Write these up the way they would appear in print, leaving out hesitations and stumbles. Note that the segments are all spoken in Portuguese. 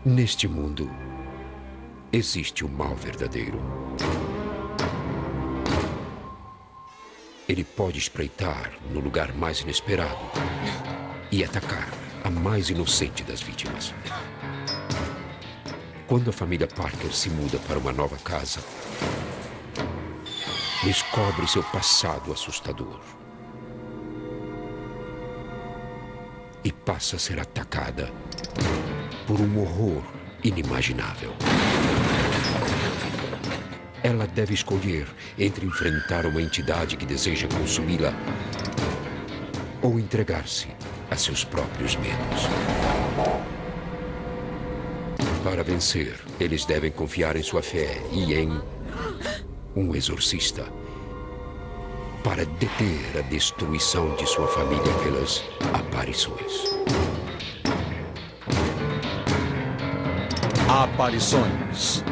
Neste mundo, existe o mal verdadeiro. Ele pode espreitar no lugar mais inesperado e atacar a mais inocente das vítimas. Quando a família Parker se muda para uma nova casa, descobre seu passado assustador e passa a ser atacada por um horror inimaginável. Ela deve escolher entre enfrentar uma entidade que deseja consumi-la ou entregar-se a seus próprios medos. Para vencer, eles devem confiar em sua fé e em um exorcista para deter a destruição de sua família pelas aparições. Aparições.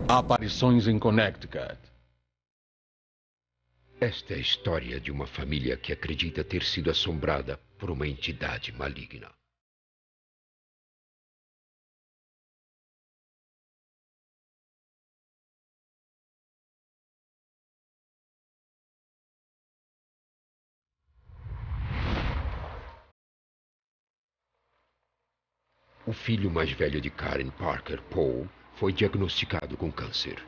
Aparições em Connecticut. Esta é a história de uma família que acredita ter sido assombrada por uma entidade maligna. O filho mais velho de Karen Parker, Paul, foi diagnosticado com câncer.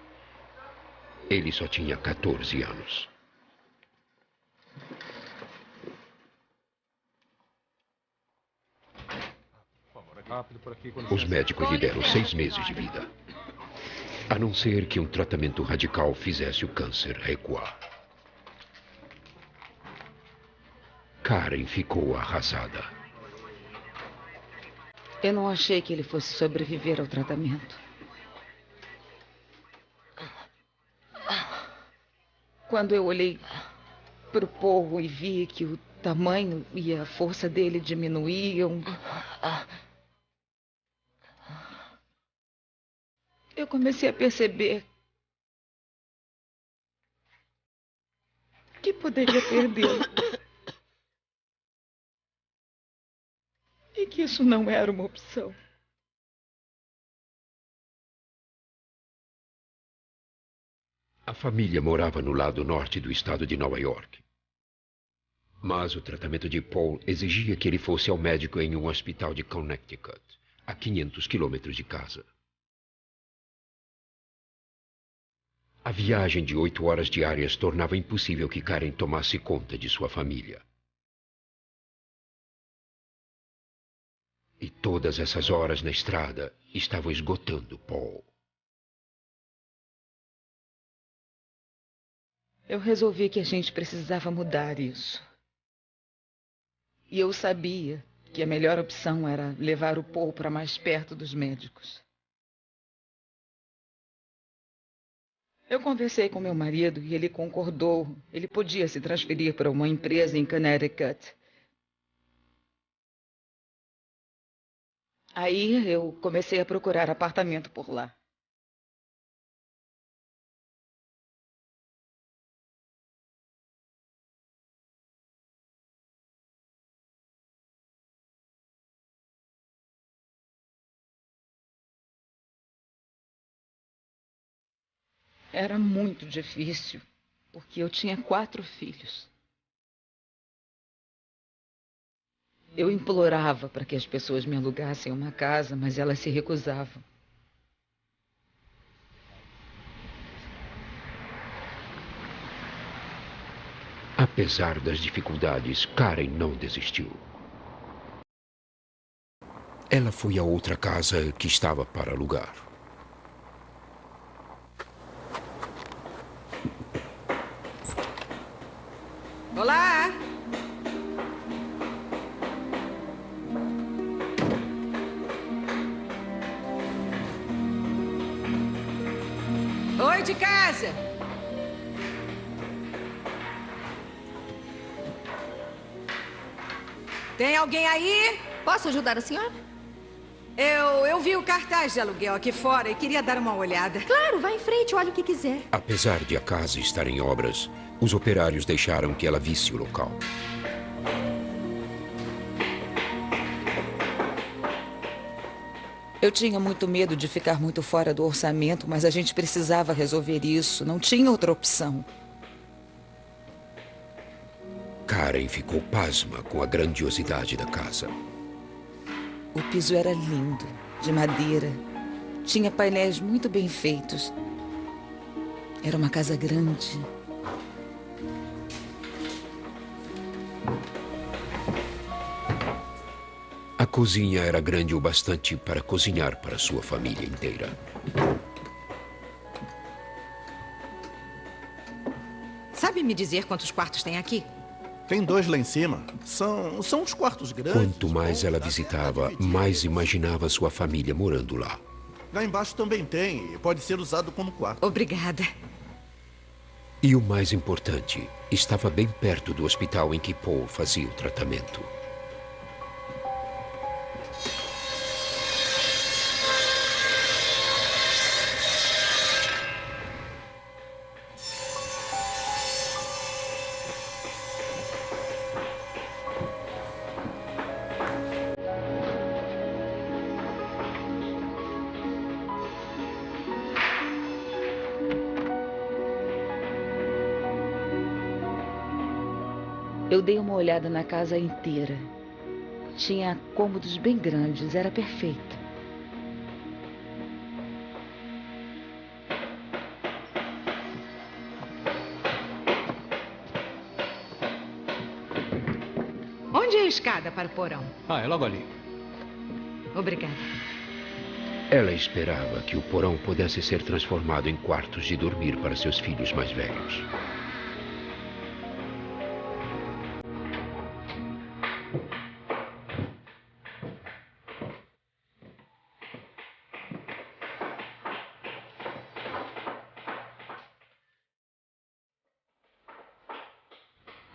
Ele só tinha 14 anos. Os médicos lhe deram 6 meses de vida, a não ser que um tratamento radical fizesse o câncer recuar. Karen ficou arrasada. Eu não achei que ele fosse sobreviver ao tratamento. Quando eu olhei para o Paul e vi que o tamanho e a força dele diminuíam, eu comecei a perceber que poderia perdê-lo. E que isso não era uma opção. A família morava no lado norte do estado de Nova York. Mas o tratamento de Paul exigia que ele fosse ao médico em um hospital de Connecticut, a 500 quilômetros de casa. A viagem de 8 horas diárias tornava impossível que Karen tomasse conta de sua família. E todas essas horas na estrada estavam esgotando Paul. Eu resolvi que a gente precisava mudar isso. E eu sabia que a melhor opção era levar o Paul para mais perto dos médicos. Eu conversei com meu marido e ele concordou. Ele podia se transferir para uma empresa em Connecticut. Aí eu comecei a procurar apartamento por lá. Era muito difícil, porque eu tinha 4 filhos. Eu implorava para que as pessoas me alugassem uma casa, mas elas se recusavam. Apesar das dificuldades, Karen não desistiu. Ela foi a outra casa que estava para alugar. Olá! Oi, de casa! Tem alguém aí? Posso ajudar a senhora? Eu vi o cartaz de aluguel aqui fora e queria dar uma olhada. Claro, vá em frente, olhe o que quiser. Apesar de a casa estar em obras, os operários deixaram que ela visse o local. Eu tinha muito medo de ficar muito fora do orçamento, mas a gente precisava resolver isso. Não tinha outra opção. Karen ficou pasma com a grandiosidade da casa. O piso era lindo, de madeira. Tinha painéis muito bem feitos. Era uma casa grande. A cozinha era grande o bastante para cozinhar para sua família inteira. Sabe me dizer quantos quartos tem aqui? Tem 2 lá em cima. São uns quartos grandes. Quanto mais ela visitava, mais imaginava sua família morando lá. Lá embaixo também tem. E pode ser usado como quarto. Obrigada. E o mais importante, estava bem perto do hospital em que Paul fazia o tratamento. Eu dei uma olhada na casa inteira. Tinha cômodos bem grandes, era perfeito. Onde é a escada para o porão? É logo ali. Obrigada. Ela esperava que o porão pudesse ser transformado em quartos de dormir para seus filhos mais velhos.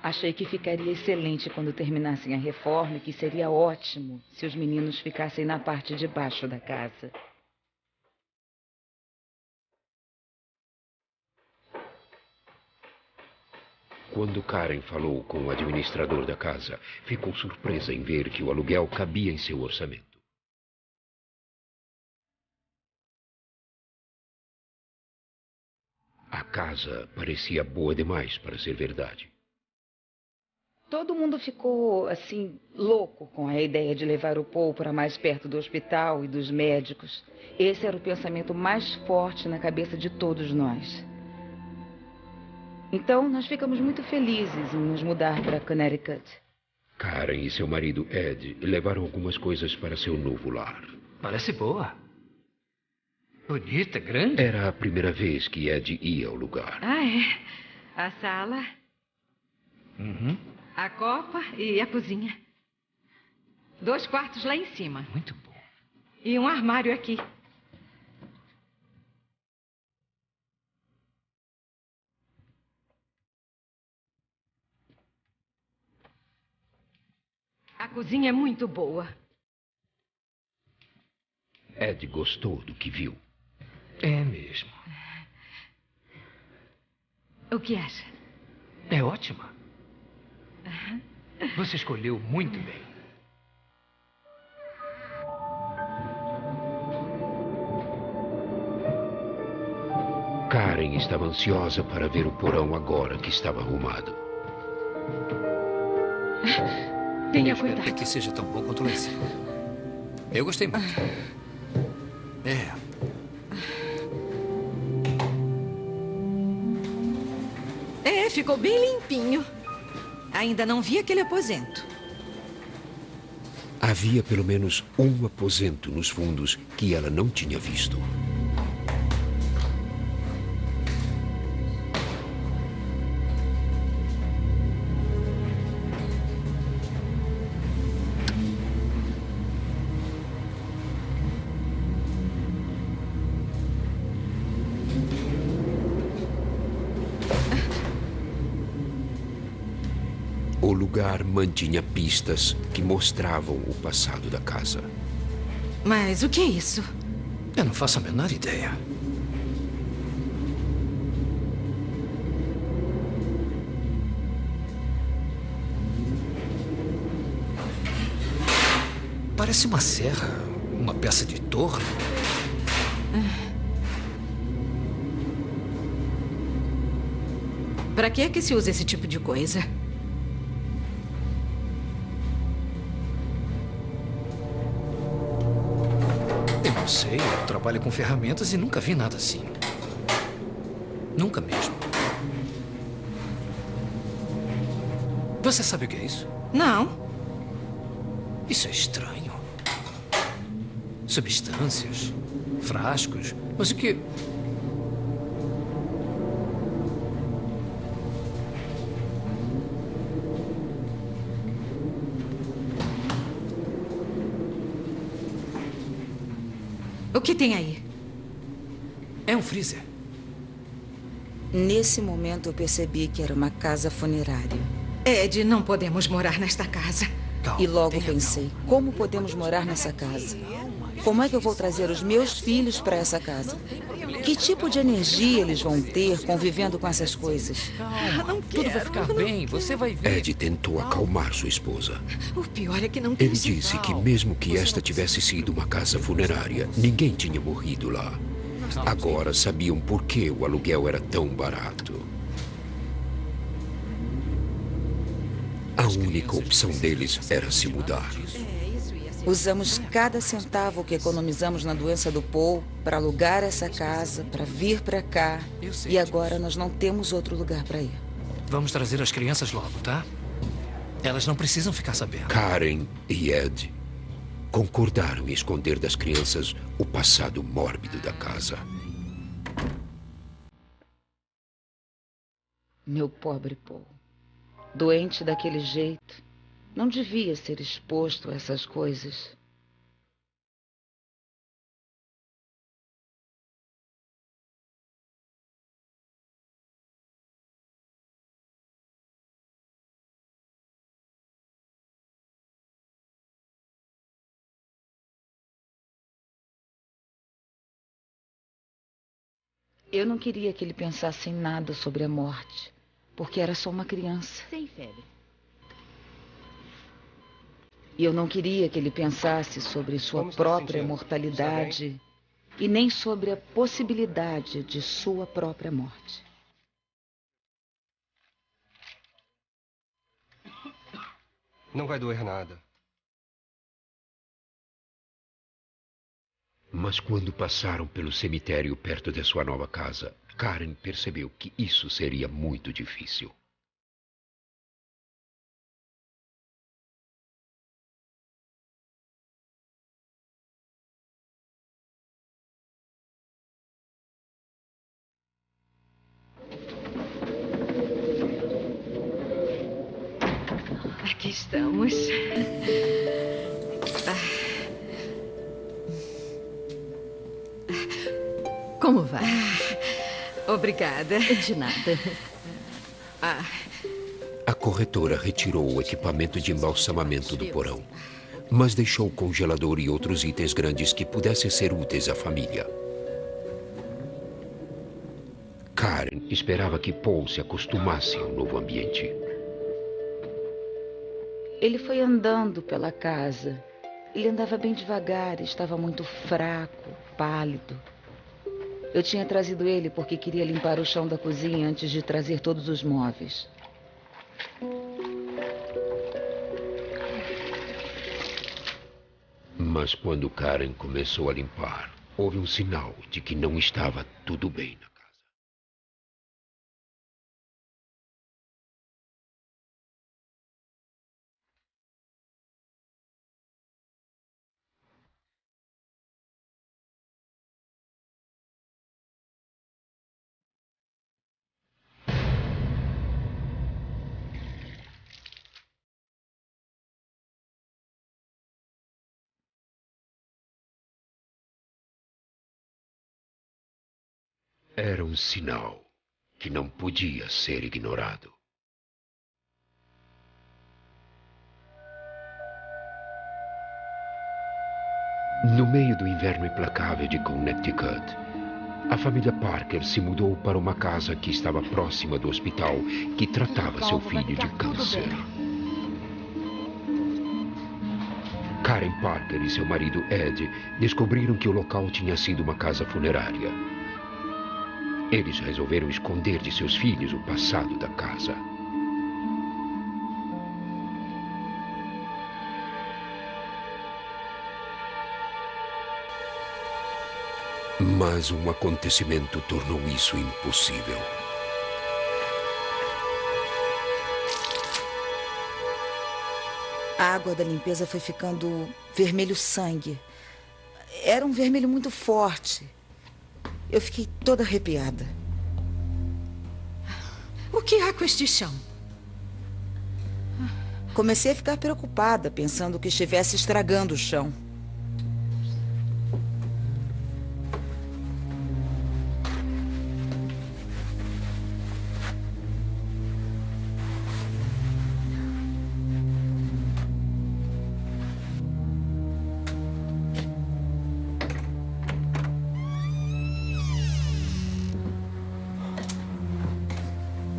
Achei que ficaria excelente quando terminassem a reforma e que seria ótimo se os meninos ficassem na parte de baixo da casa. Quando Karen falou com o administrador da casa, ficou surpresa em ver que o aluguel cabia em seu orçamento. A casa parecia boa demais para ser verdade. Todo mundo ficou, assim, louco com a ideia de levar o Paul para mais perto do hospital e dos médicos. Esse era o pensamento mais forte na cabeça de todos nós. Então, nós ficamos muito felizes em nos mudar para Connecticut. Karen e seu marido Ed levaram algumas coisas para seu novo lar. Parece boa. Bonita, grande. Era a primeira vez que Ed ia ao lugar. Ah, é. A sala, Uhum. a copa e a cozinha. 2 quartos lá em cima. Muito bom. E um armário aqui. A cozinha é muito boa. Ed gostou do que viu. É mesmo. O que acha? É ótima. Você escolheu muito bem. Karen estava ansiosa para ver o porão agora que estava arrumado. Tenha Eu espero cuidado. que seja tão bom quanto lá em cima. Eu gostei muito. Ficou bem limpinho. Ainda não vi aquele aposento. Havia pelo menos um aposento nos fundos que ela não tinha visto. O lugar mantinha pistas que mostravam o passado da casa. Mas o que é isso? Eu não faço a menor ideia. Parece uma serra, uma peça de torre. Pra que é que se usa esse tipo de coisa? Eu não sei, eu trabalho com ferramentas e nunca vi nada assim. Nunca mesmo. Você sabe o que é isso? Não. Isso é estranho. Substâncias, frascos, mas o que... O que tem aí? É um freezer. Nesse momento eu percebi que era uma casa funerária. Ed, não podemos morar nesta casa. Calma, E logo tenha pensei, como podemos morar nessa casa? Como é que eu vou trazer os meus filhos para essa casa? Que tipo de energia eles vão ter convivendo com essas coisas? Calma, tudo vai ficar bem. Você vai ver. Ed tentou acalmar sua esposa. O pior é que não tem Ele disse que mesmo que esta tivesse sido uma casa funerária, ninguém tinha morrido lá. Agora sabiam por que o aluguel era tão barato. A única opção deles era se mudar. Usamos cada centavo que economizamos na doença do Paul para alugar essa casa, para vir para cá. E agora nós não temos outro lugar para ir. Vamos trazer as crianças logo, tá? Elas não precisam ficar sabendo. Karen e Ed concordaram em esconder das crianças o passado mórbido da casa. Meu pobre Paul. Doente daquele jeito. Não devia ser exposto a essas coisas. Eu não queria que ele pensasse em nada sobre a morte, porque era só uma criança. Sem febre. E eu não queria que ele pensasse sobre sua própria mortalidade e nem sobre a possibilidade de sua própria morte. Não vai doer nada. Mas quando passaram pelo cemitério perto de sua nova casa, Karen percebeu que isso seria muito difícil. Aqui estamos. Como vai? Obrigada. De nada. A corretora retirou o equipamento de embalsamamento do porão, mas deixou o congelador e outros itens grandes que pudessem ser úteis à família. Karen esperava que Paul se acostumasse ao novo ambiente. Ele foi andando pela casa. Ele andava bem devagar, estava muito fraco, pálido. Eu tinha trazido ele porque queria limpar o chão da cozinha antes de trazer todos os móveis. Mas quando Karen começou a limpar, houve um sinal de que não estava tudo bem na casa. Era um sinal que não podia ser ignorado. No meio do inverno implacável de Connecticut, a família Parker se mudou para uma casa que estava próxima do hospital que tratava seu filho de câncer. Karen Parker e seu marido Ed descobriram que o local tinha sido uma casa funerária. Eles resolveram esconder de seus filhos o passado da casa. Mas um acontecimento tornou isso impossível. A água da limpeza foi ficando vermelho sangue. Era um vermelho muito forte. Eu fiquei toda arrepiada. O que há com este chão? Comecei a ficar preocupada, pensando que estivesse estragando o chão.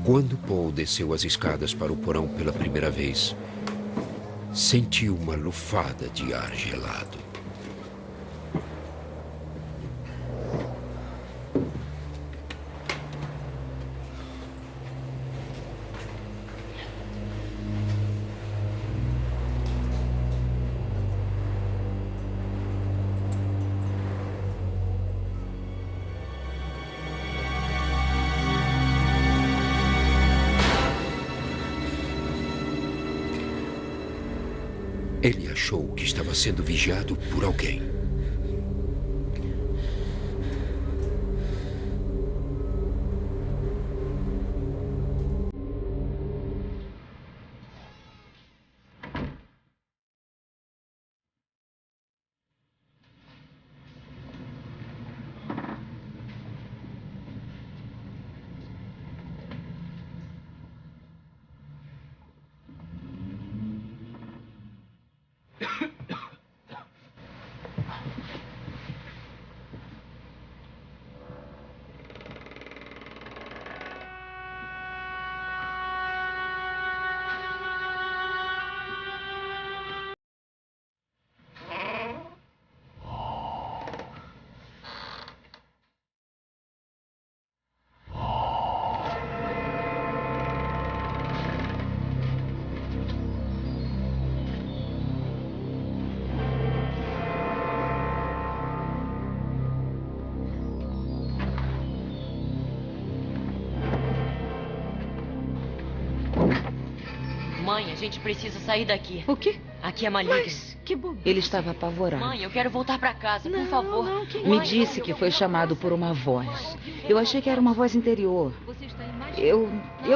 Quando Paul desceu as escadas para o porão pela primeira vez, sentiu uma lufada de ar gelado. Ele achou que estava sendo vigiado por alguém. Mãe, a gente precisa sair daqui. O quê? Aqui é maligno. Mas que bobeira. Ele estava apavorado. Mãe, eu quero voltar pra casa, por favor. Me disse que foi chamado por uma voz. Eu achei que era uma voz interior. Eu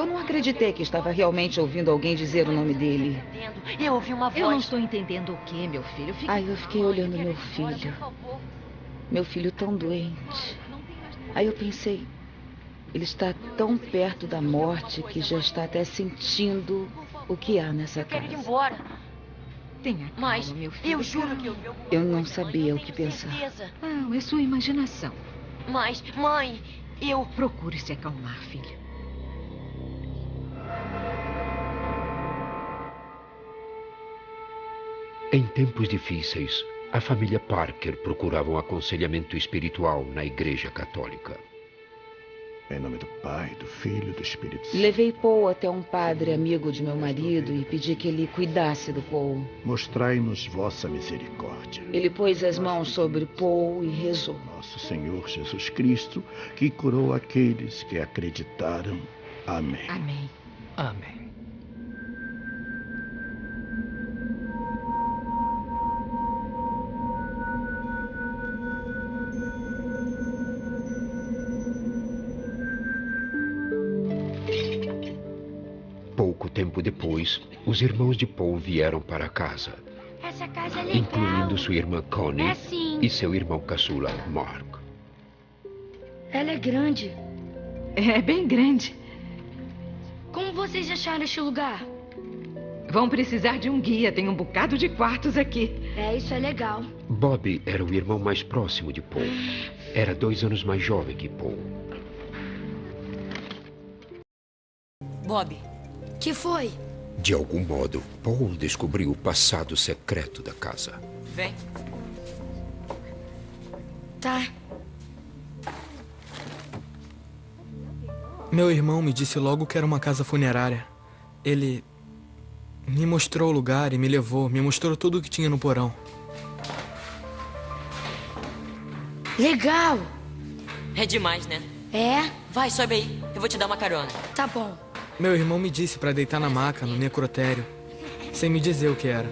não acreditei que estava realmente ouvindo alguém dizer o nome dele. Eu ouvi uma voz. Eu não estou entendendo o que, meu filho. Eu fiquei olhando meu filho. Meu filho tão doente. Aí eu pensei, ele está tão perto da morte que já está até sentindo o que há nessa casa. Eu quero ir embora. Tenha calma, Mas meu filho. eu juro que eu vi alguma Eu não coisa, sabia o mãe, que eu tenho pensar. certeza. É sua imaginação. Mas, mãe, eu... Procure se acalmar, filho. Em tempos difíceis, a família Parker procurava um aconselhamento espiritual na Igreja Católica. Em nome do Pai, do Filho e do Espírito Santo. Levei Paul até um padre amigo de meu marido e pedi que ele cuidasse do Paul. Mostrai-nos vossa misericórdia. Ele pôs as mãos sobre Paul e rezou. Nosso Senhor Jesus Cristo, que curou aqueles que acreditaram. Amém. Amém. Amém. Pouco tempo depois, os irmãos de Paul vieram para casa, Essa casa é legal. incluindo sua irmã Connie É sim. e seu irmão caçula, Mark. Ela é grande. É bem grande. Como vocês acharam este lugar? Vão precisar de um guia. Tem um bocado de quartos aqui. Isso é legal. Bob era o irmão mais próximo de Paul. Era 2 anos mais jovem que Paul. Bob. Que foi? De algum modo, Paul descobriu o passado secreto da casa. Vem. Tá. Meu irmão me disse logo que era uma casa funerária. Ele me mostrou o lugar e me levou. Me mostrou tudo o que tinha no porão. Legal. É demais, né? É? Vai, sobe aí. Eu vou te dar uma carona. Tá bom. Meu irmão me disse pra deitar na maca, no necrotério. Sem me dizer o que era.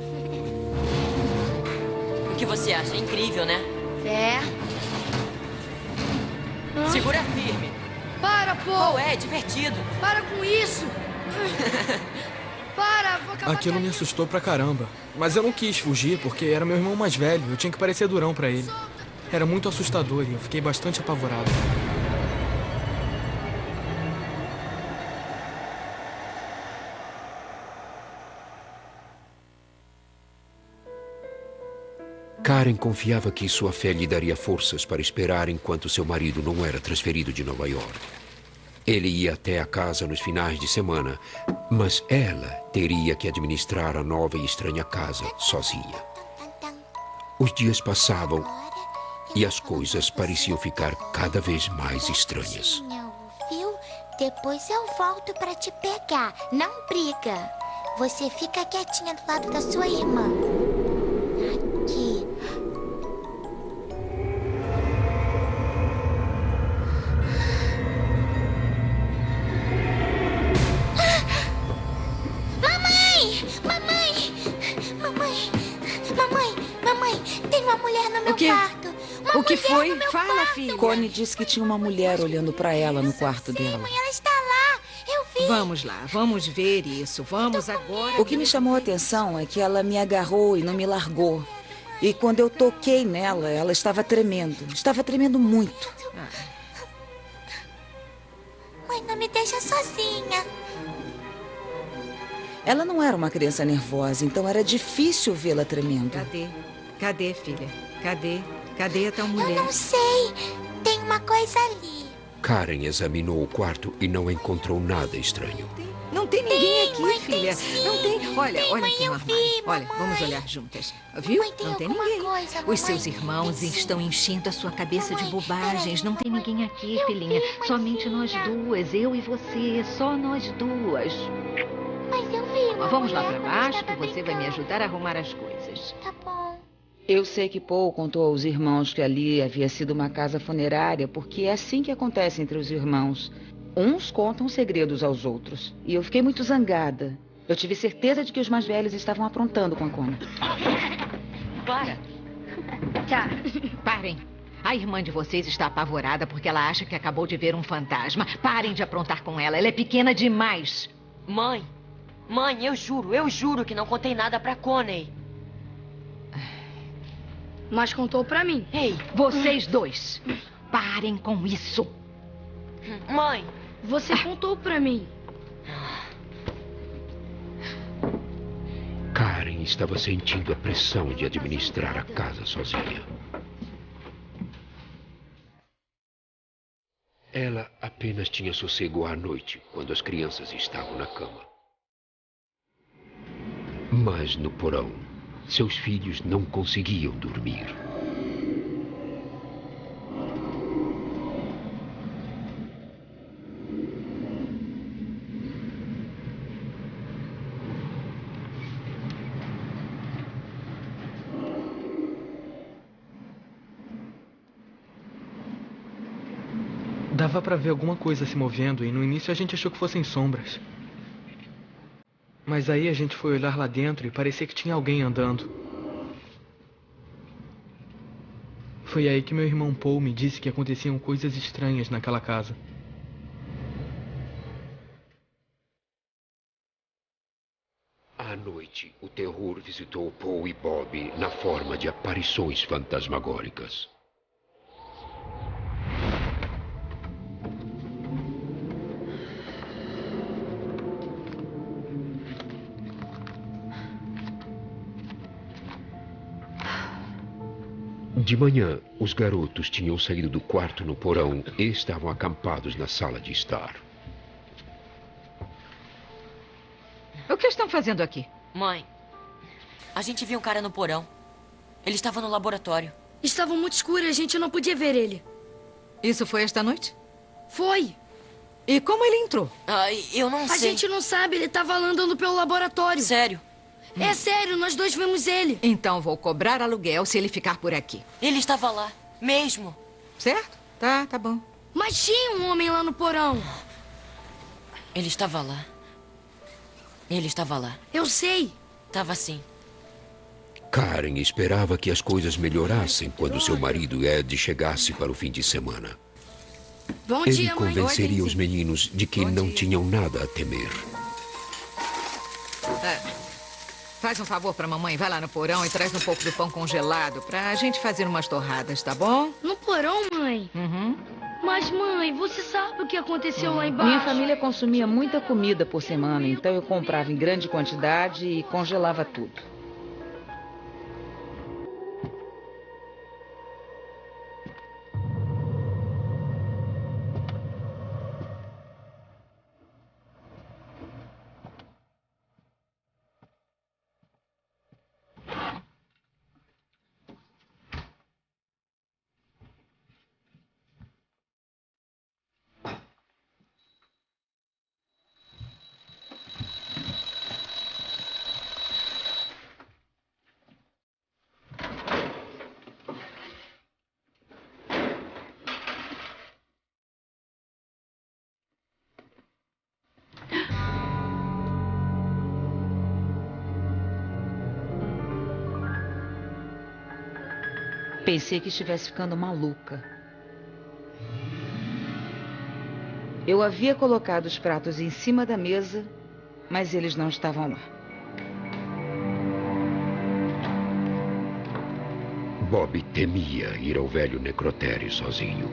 O que você acha? É incrível, né? É. Segura firme. Para, Paul. É divertido. Para com isso. Para, vou acabar. Aquilo me assustou pra caramba. Mas eu não quis fugir porque era meu irmão mais velho. Eu tinha que parecer durão pra ele. Era muito assustador e eu fiquei bastante apavorado. Karen confiava que sua fé lhe daria forças para esperar enquanto seu marido não era transferido de Nova York. Ele ia até a casa nos finais de semana, mas ela teria que administrar a nova e estranha casa sozinha. Os dias passavam e as coisas pareciam ficar cada vez mais estranhas. Viu? Depois eu volto pra te pegar. Não briga. Você fica quietinha do lado da sua irmã. Aqui. Mamãe, tem uma mulher no meu quarto. O que foi? Fala, filha. Connie disse que tinha uma mulher olhando pra ela no quarto dela. Mãe, ela está lá. Eu vi. Vamos lá, vamos ver isso. Vamos agora. O que me chamou a atenção é que ela me agarrou e não me largou. E quando eu toquei nela, ela estava tremendo. Estava tremendo muito. Mãe, não me deixa sozinha. Ela não era uma criança nervosa, então era difícil vê-la tremendo. Cadê, filha? Cadê a tal mulher? Eu não sei. Tem uma coisa ali. Karen examinou o quarto e não encontrou nada estranho. Não tem ninguém aqui, mãe, filha. tem Não tem. Olha, Tem, olha mãe, aqui no eu armário. vi, Olha, mamãe. vamos olhar juntas. Viu? Mãe, tem Não tem alguma ninguém. coisa, mamãe. Os seus irmãos estão enchendo a sua cabeça de bobagens. Não tem ninguém aqui, filhinha. Somente nós duas, eu e você. Só nós duas. Mas eu vi uma Vamos lá mulher pra quando baixo que estava você vai me ajudar a arrumar as coisas. Tá bom. Eu sei que Paul contou aos irmãos que ali havia sido uma casa funerária, porque é assim que acontece entre os irmãos. Uns contam segredos aos outros. E eu fiquei muito zangada. Eu tive certeza de que os mais velhos estavam aprontando com a Connie. Para. Tá. Parem. A irmã de vocês está apavorada porque ela acha que acabou de ver um fantasma. Parem de aprontar com ela. Ela é pequena demais. Mãe, eu juro que não contei nada pra Connie. Mas contou pra mim. Ei, vocês dois. Parem com isso. Mãe. Você contou pra mim. Karen estava sentindo a pressão de administrar a casa sozinha. Ela apenas tinha sossego à noite, quando as crianças estavam na cama. Mas no porão, seus filhos não conseguiam dormir. Dava pra ver alguma coisa se movendo e no início a gente achou que fossem sombras. Mas aí a gente foi olhar lá dentro e parecia que tinha alguém andando. Foi aí que meu irmão Paul me disse que aconteciam coisas estranhas naquela casa. À noite, o terror visitou Paul e Bob na forma de aparições fantasmagóricas. De manhã, os garotos tinham saído do quarto no porão e estavam acampados na sala de estar. O que estão fazendo aqui? Mãe, a gente viu um cara no porão. Ele estava no laboratório. Estava muito escuro e a gente não podia ver ele. Isso foi esta noite? Foi. E como ele entrou? Eu não sei. A gente não sabe, ele estava andando pelo laboratório. Sério? É sério, nós dois vimos ele. Então vou cobrar aluguel se ele ficar por aqui. Ele estava lá, mesmo. Certo? Tá bom. Mas tinha um homem lá no porão. Ele estava lá. Ele estava lá. Eu sei. Estava sim. Karen esperava que as coisas melhorassem quando seu marido Ed chegasse para o fim de semana. Bom Ele dia, mãe. convenceria os meninos de que não tinham nada a temer. Faz um favor pra mamãe, vai lá no porão e traz um pouco do pão congelado pra gente fazer umas torradas, tá bom? No porão, mãe? Uhum. Mas, mãe, você sabe o que aconteceu lá embaixo? Minha família consumia muita comida por semana, então eu comprava em grande quantidade e congelava tudo. Pensei que estivesse ficando maluca. Eu havia colocado os pratos em cima da mesa, mas eles não estavam lá. Bob temia ir ao velho necrotério sozinho.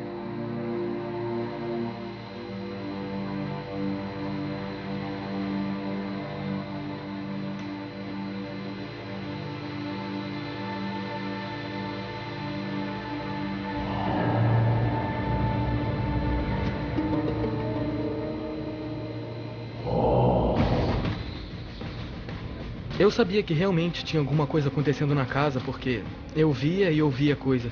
Eu sabia que realmente tinha alguma coisa acontecendo na casa, porque eu via e ouvia coisas.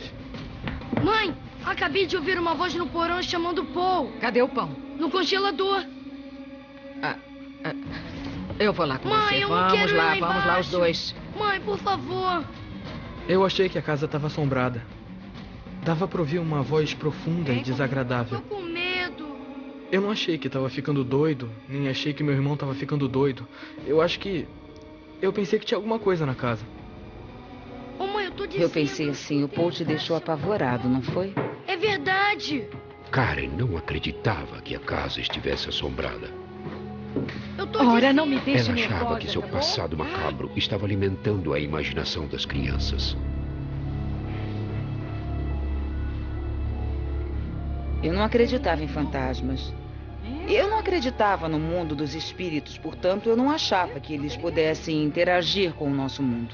Mãe, acabei de ouvir uma voz no porão chamando o Paul. Cadê o pão? No congelador. Eu vou lá com Mãe, você. eu não quero ir lá Vamos lá os dois. Mãe, por favor. Eu achei que a casa estava assombrada. Dava pra ouvir uma voz profunda e desagradável. Tô com medo. Eu não achei que estava ficando doido, nem achei que meu irmão estava ficando doido. Eu pensei que tinha alguma coisa na casa. Ô, mãe, eu tô dizendo... Eu pensei assim, o Paul te deixou apavorado, não foi? É verdade. Karen não acreditava que a casa estivesse assombrada. Eu tô Ora, não me deixe Ela achava nervosa, que seu tá bom? passado macabro estava alimentando a imaginação das crianças. Eu não acreditava em fantasmas. Eu não acreditava no mundo dos espíritos, portanto, eu não achava que eles pudessem interagir com o nosso mundo.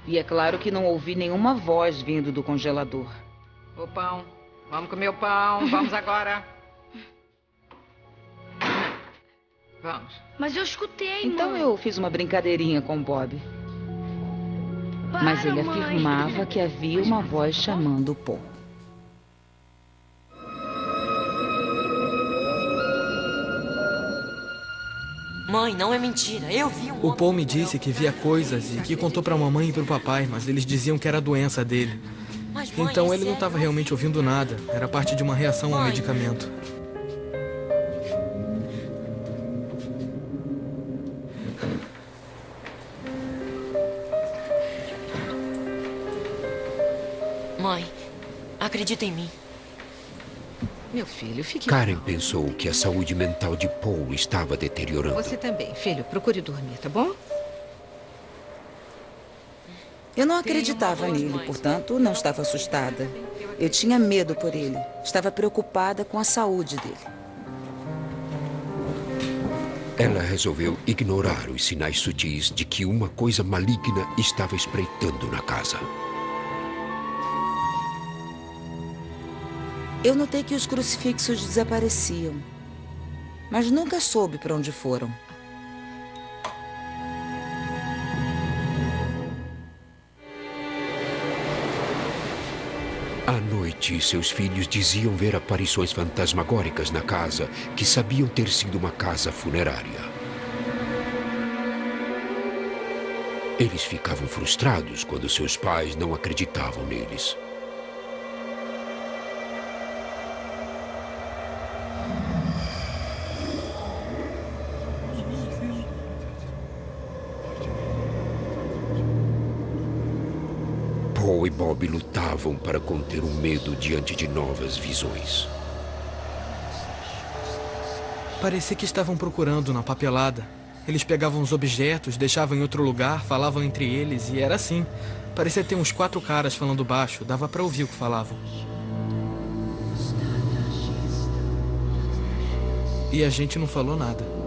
E é claro que não ouvi nenhuma voz vindo do congelador. O pão. Vamos comer o pão. Vamos agora. Vamos. Mas eu escutei, Então mãe. eu fiz uma brincadeirinha com o Bob. Mas ele mãe. afirmava que havia uma voz chamando o Paul. Mãe, não é mentira. Eu vi um O Paul me disse que via coisas e que contou pra mamãe e pro papai, mas eles diziam que era a doença dele. Mas, mãe, Então é ele não sério. estava realmente ouvindo nada. Era parte de uma reação ao medicamento. Mãe, acredita em mim. Meu filho, fique Karen calmo. pensou que a saúde mental de Paul estava deteriorando. Você também, filho. Procure dormir, tá bom? Eu não acreditava nele, portanto, não estava assustada. Eu tinha medo por ele. Estava preocupada com a saúde dele. Ela resolveu ignorar os sinais sutis de que uma coisa maligna estava espreitando na casa. Eu notei que os crucifixos desapareciam, mas nunca soube para onde foram. À noite, seus filhos diziam ver aparições fantasmagóricas na casa que sabiam ter sido uma casa funerária. Eles ficavam frustrados quando seus pais não acreditavam neles. Paul e Bob lutavam para conter o medo diante de novas visões. Parecia que estavam procurando na papelada. Eles pegavam os objetos, deixavam em outro lugar, falavam entre eles e era assim. Parecia ter uns 4 caras falando baixo, dava para ouvir o que falavam. E a gente não falou nada.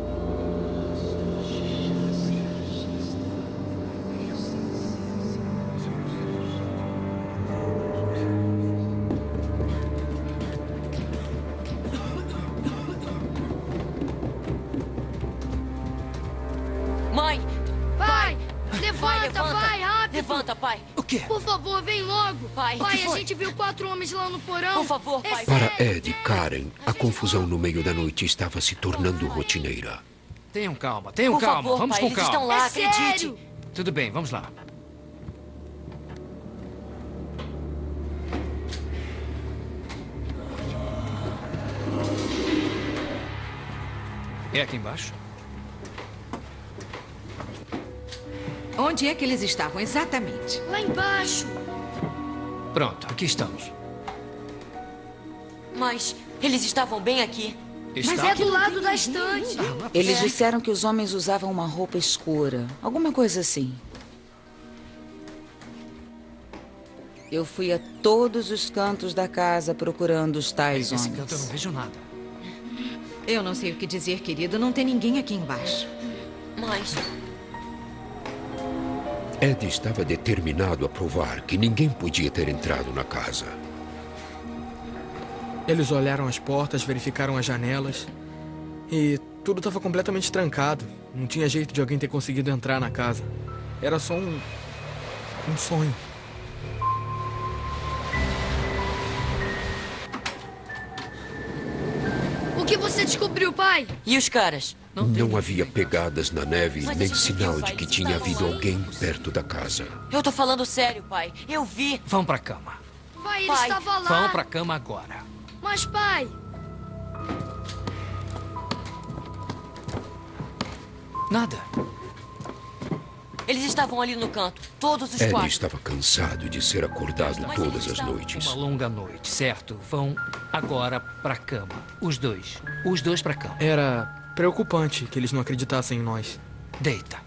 Levanta, pai. O quê? Por favor, vem logo. Pai, a gente viu 4 homens lá no porão. Por favor, pai. Para Ed e Karen, a confusão no meio da noite estava se tornando rotineira. Tenham calma, tenham calma. Favor, vamos pai, com calma. Eles estão lá, acredite. Sério? Tudo bem, vamos lá. É aqui embaixo? Onde é que eles estavam exatamente? Lá embaixo. Pronto, aqui estamos. Mas eles estavam bem aqui. Mas é do lado da estante. Eles disseram que os homens usavam uma roupa escura. Alguma coisa assim. Eu fui a todos os cantos da casa procurando os tais Nesse homens. canto eu não vejo nada. Eu não sei o que dizer, querido. Não tem ninguém aqui embaixo. Mas... Ed estava determinado a provar que ninguém podia ter entrado na casa. Eles olharam as portas, verificaram as janelas e tudo estava completamente trancado. Não tinha jeito de alguém ter conseguido entrar na casa. Era só um sonho. O que você descobriu, pai? E os caras? Não havia pegadas na neve, nem sinal de que tinha havido alguém perto da casa. Eu tô falando sério, pai. Eu vi. Vão pra cama. Pai, ele estava lá. Vão pra cama agora. Mas, pai... Nada. Eles estavam ali no canto, todos os Ed 4. estava cansado de ser acordado todas as noites. Uma longa noite, certo? Vão agora pra cama. Os dois. Os dois pra cama. Era preocupante que eles não acreditassem em nós. Deita.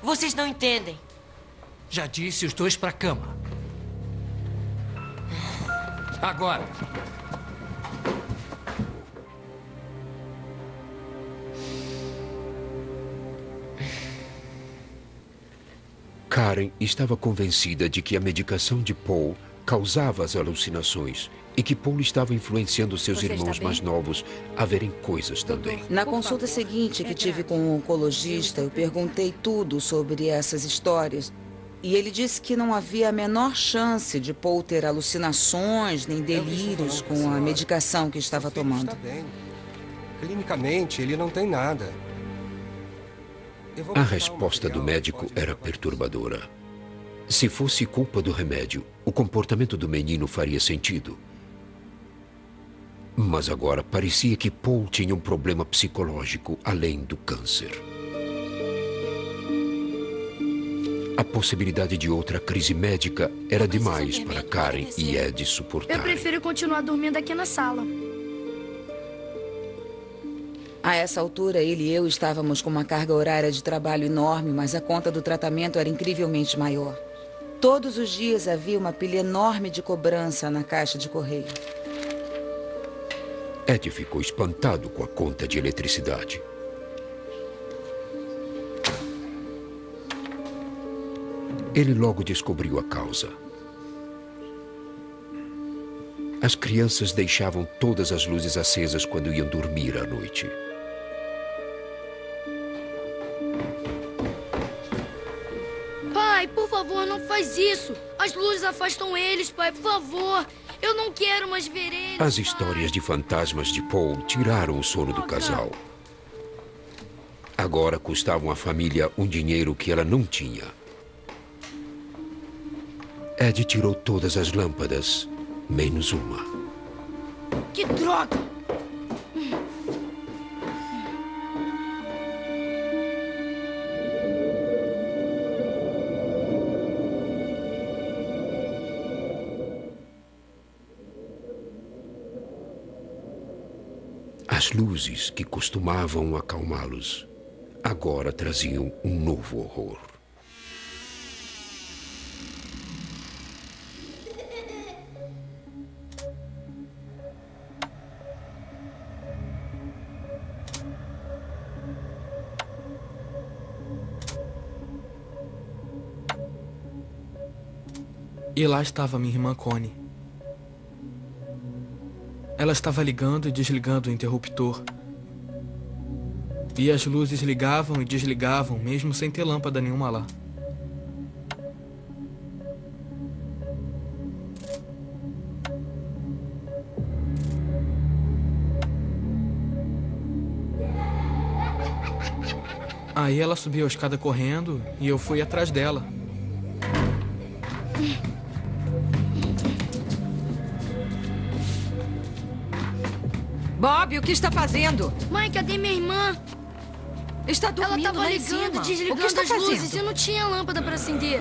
Vocês não entendem. Já disse os dois pra cama. Agora. Karen estava convencida de que a medicação de Paul causava as alucinações e que Paul estava influenciando seus irmãos mais novos a verem coisas também. Na consulta seguinte que tive com o oncologista, eu perguntei tudo sobre essas histórias. E ele disse que não havia a menor chance de Paul ter alucinações nem delírios com a medicação que estava tomando. Está bem. Clinicamente, ele não tem nada. A resposta do médico era perturbadora. Se fosse culpa do remédio, o comportamento do menino faria sentido. Mas agora parecia que Paul tinha um problema psicológico além do câncer. A possibilidade de outra crise médica era demais para Karen e Ed Eu suportarem. prefiro continuar dormindo aqui na sala. A essa altura, ele e eu estávamos com uma carga horária de trabalho enorme, mas a conta do tratamento era incrivelmente maior. Todos os dias havia uma pilha enorme de cobrança na caixa de correio. Ed ficou espantado com a conta de eletricidade. Ele logo descobriu a causa. As crianças deixavam todas as luzes acesas quando iam dormir à noite. Pai, por favor, não faz isso. As luzes afastam eles, pai, por favor. Eu não quero mais ver eles. As histórias de fantasmas de Paul tiraram o sono do casal. Agora custavam à família um dinheiro que ela não tinha. Ed tirou todas as lâmpadas, menos uma. Que droga! As luzes que costumavam acalmá-los agora traziam um novo horror. E lá estava minha irmã Connie. Ela estava ligando e desligando o interruptor. E as luzes ligavam e desligavam, mesmo sem ter lâmpada nenhuma lá. Aí ela subiu a escada correndo e eu fui atrás dela. Bob, o que está fazendo? Mãe, cadê minha irmã? Está dormindo. Ela estava ligando e desligando as luzes e não tinha lâmpada para acender.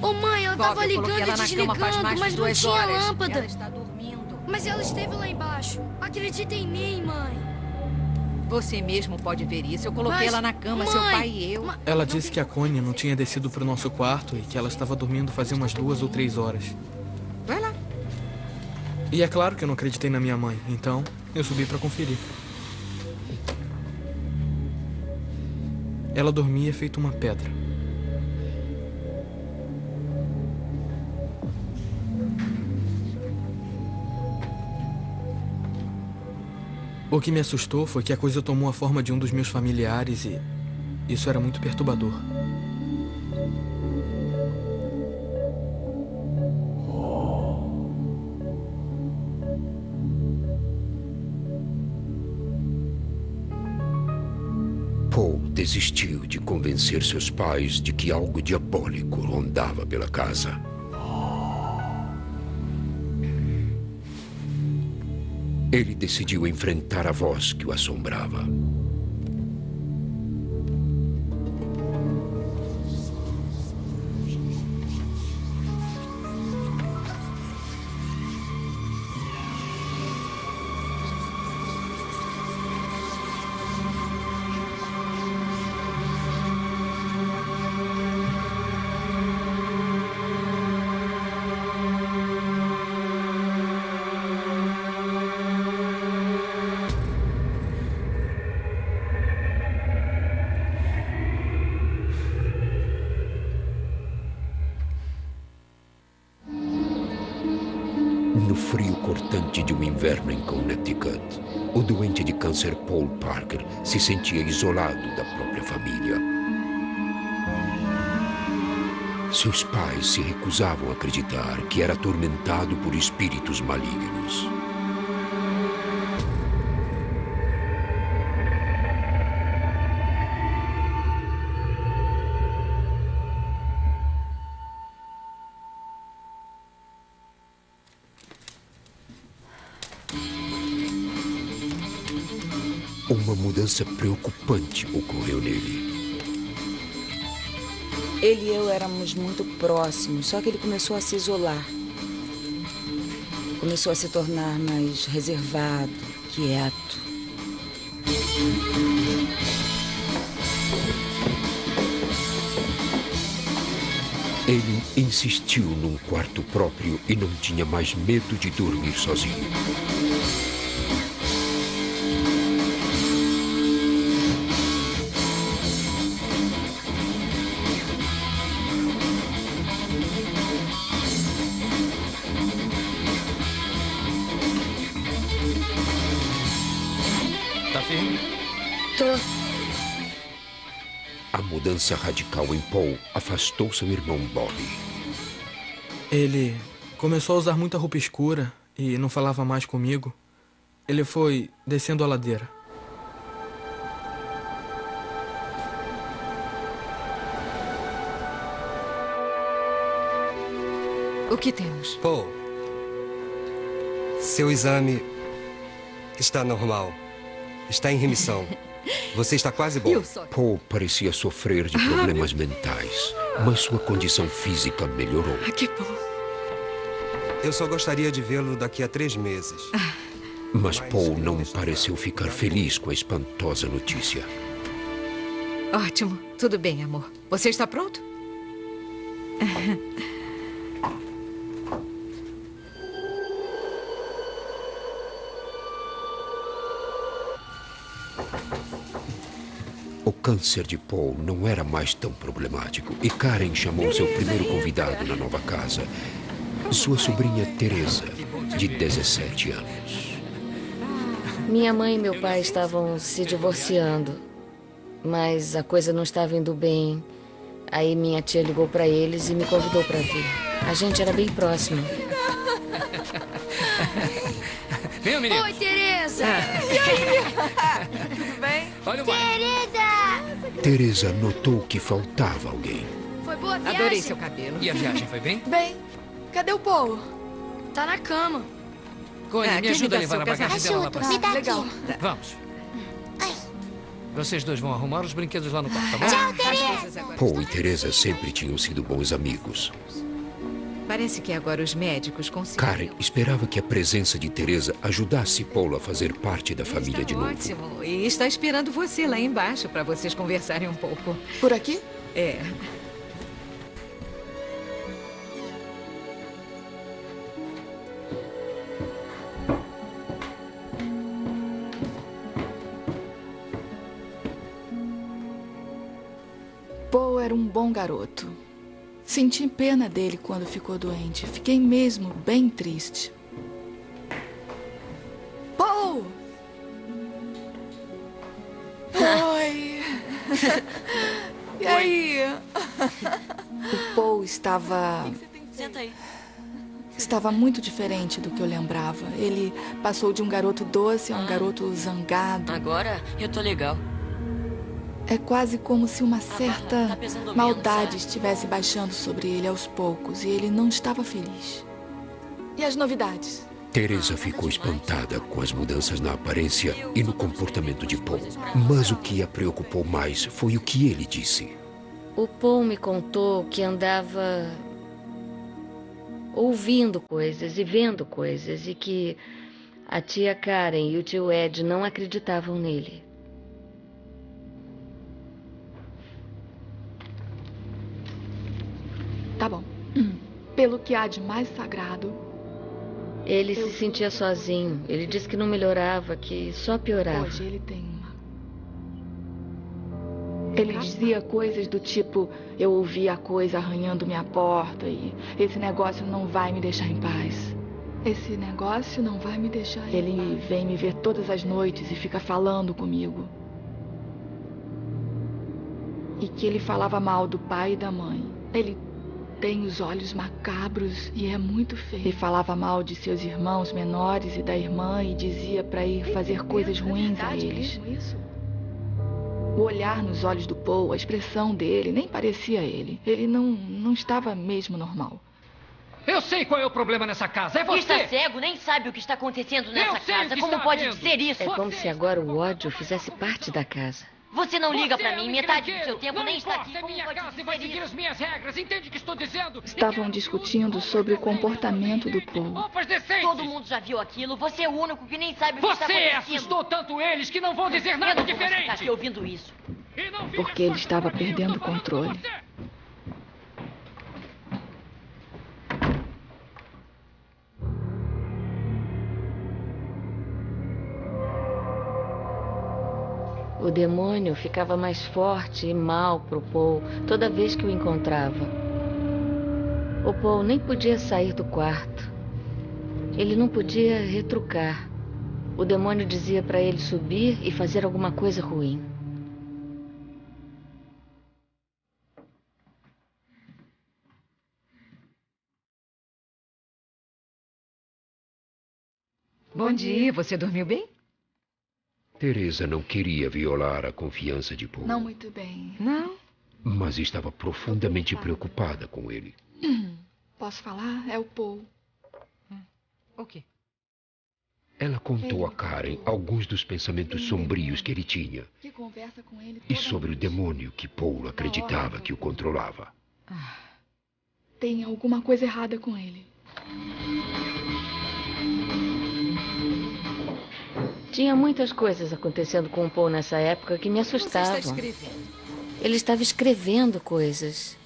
Ô mãe, ela estava ligando e desligando, mas não tinha lâmpada. Ela está dormindo. Mas ela esteve lá embaixo. Acredita em mim, mãe. Você mesmo pode ver isso. Eu coloquei ela na cama, seu pai e eu. Ela disse que a Connie não tinha descido para o nosso quarto e que ela estava dormindo fazia umas 2 ou 3 horas. Vai lá. E é claro que eu não acreditei na minha mãe, então eu subi para conferir. Ela dormia feito uma pedra. O que me assustou foi que a coisa tomou a forma de um dos meus familiares e isso era muito perturbador. Paul desistiu de convencer seus pais de que algo diabólico rondava pela casa. Ele decidiu enfrentar a voz que o assombrava. No frio cortante de um inverno em Connecticut, o doente de câncer Paul Parker se sentia isolado da própria família. Seus pais se recusavam a acreditar que era atormentado por espíritos malignos. Uma mudança preocupante ocorreu nele. Ele e eu éramos muito próximos, só que ele começou a se isolar. Começou a se tornar mais reservado, quieto. Ele insistiu num quarto próprio e não tinha mais medo de dormir sozinho. A mudança radical em Paul afastou seu irmão Bobby. Ele começou a usar muita roupa escura e não falava mais comigo. Ele foi descendo a ladeira. O que temos? Paul, seu exame está normal. Está em remissão. Você está quase bom. Paul parecia sofrer de problemas mentais, mas sua condição física melhorou. Que bom. Eu só gostaria de vê-lo daqui a 3 meses. Mas Paul não pareceu ficar feliz com a espantosa notícia. Ótimo. Tudo bem, amor. Você está pronto? O câncer de Paul não era mais tão problemático e Karen chamou seu primeiro convidado na nova casa, sua sobrinha Teresa, de 17 anos. Minha mãe e meu pai estavam se divorciando, mas a coisa não estava indo bem. Aí minha tia ligou para eles e me convidou para vir. A gente era bem próximo. Vem, menino. Oi, Teresa. E aí? Tudo bem? Olha o mar. Teresa notou que faltava alguém. Foi boa a viagem? Adorei seu cabelo. E a viagem foi bem? Bem. Cadê o Paul? Tá na cama. Connie, me ajuda a levar a bagagem dela lá pra cima. Me dá Legal. aqui. Vamos. Ai. Vocês dois vão arrumar os brinquedos lá no quarto, tá bom? Tchau, Teresa. Paul e Teresa sempre tinham sido bons amigos. Parece que agora os médicos conseguiram. Karen esperava que a presença de Teresa ajudasse Paul a fazer parte da família de novo. Ótimo. E está esperando você lá embaixo para vocês conversarem um pouco. Por aqui? É. Paul era um bom garoto. Senti pena dele quando ficou doente. Fiquei mesmo bem triste. Paul! Oi! E aí? O Paul estava... Senta aí. Estava muito diferente do que eu lembrava. Ele passou de um garoto doce a um garoto zangado. Agora eu tô legal. É quase como se uma certa pesando menos, maldade sabe? estivesse baixando sobre ele aos poucos e ele não estava feliz. E as novidades? Teresa ficou espantada com as mudanças na aparência e no comportamento de Paul. Mas o que a preocupou mais foi o que ele disse. O Paul me contou que andava ouvindo coisas e vendo coisas e que a tia Karen e o tio Ed não acreditavam nele. Tá bom. Pelo que há de mais sagrado... Ele se sentia sozinho. Ele disse que não melhorava, que só piorava. Hoje ele tem uma. Ele dizia coisas do tipo: eu ouvi a coisa arranhando minha porta e esse negócio não vai me deixar em paz. Esse negócio não vai me deixar em paz. Ele vem me ver todas as noites e fica falando comigo. E que ele falava mal do pai e da mãe. Ele tem os olhos macabros e é muito feio. E falava mal de seus irmãos menores e da irmã e dizia para ir fazer coisas ruins a eles. O olhar nos olhos do Paul, a expressão dele, nem parecia ele. Ele não estava mesmo normal. Eu sei qual é o problema nessa casa. É você! Está cego, nem sabe o que está acontecendo nessa casa. Como pode dizer isso? É como se agora o ódio fizesse parte da casa. Você não liga pra mim, metade do seu tempo nem está aqui. É minha casa e vai seguir as minhas regras. Entende o que estou dizendo? Estavam discutindo sobre o comportamento do Paul. Roupas decentes! Todo mundo já viu aquilo. Você é o único que nem sabe o que está Você acontecendo. assustou tanto eles que não vão dizer nada Eu não vou ficar diferente. aqui ouvindo isso. Porque ele estava perdendo o controle. O demônio ficava mais forte e mal pro Paul toda vez que o encontrava. O Paul nem podia sair do quarto. Ele não podia retrucar. O demônio dizia para ele subir e fazer alguma coisa ruim. Bom dia. Você dormiu bem? Teresa não queria violar a confiança de Paul. Não muito bem. Não? Mas estava profundamente preocupada com ele. Posso falar? É o Paul. O quê? Ela contou a Karen alguns dos pensamentos sombrios que ele tinha Que conversa com ele e toda sobre o noite. demônio que Paul acreditava que o controlava. Tem alguma coisa errada com ele. Tinha muitas coisas acontecendo com o Paul nessa época que me assustavam. Você está escrevendo? Ele estava escrevendo coisas.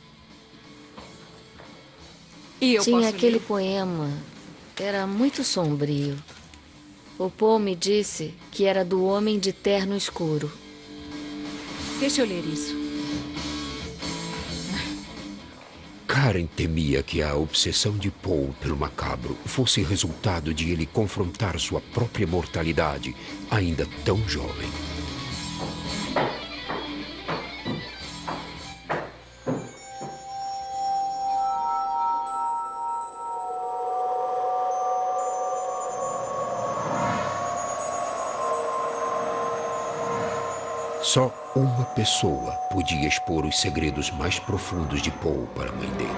E eu Tinha posso aquele ler? poema. Era muito sombrio. O Paul me disse que era do homem de terno escuro. Deixa eu ler isso. Karen temia que a obsessão de Paul pelo macabro fosse resultado de ele confrontar sua própria mortalidade, ainda tão jovem. Só uma pessoa podia expor os segredos mais profundos de Paul para a mãe dele.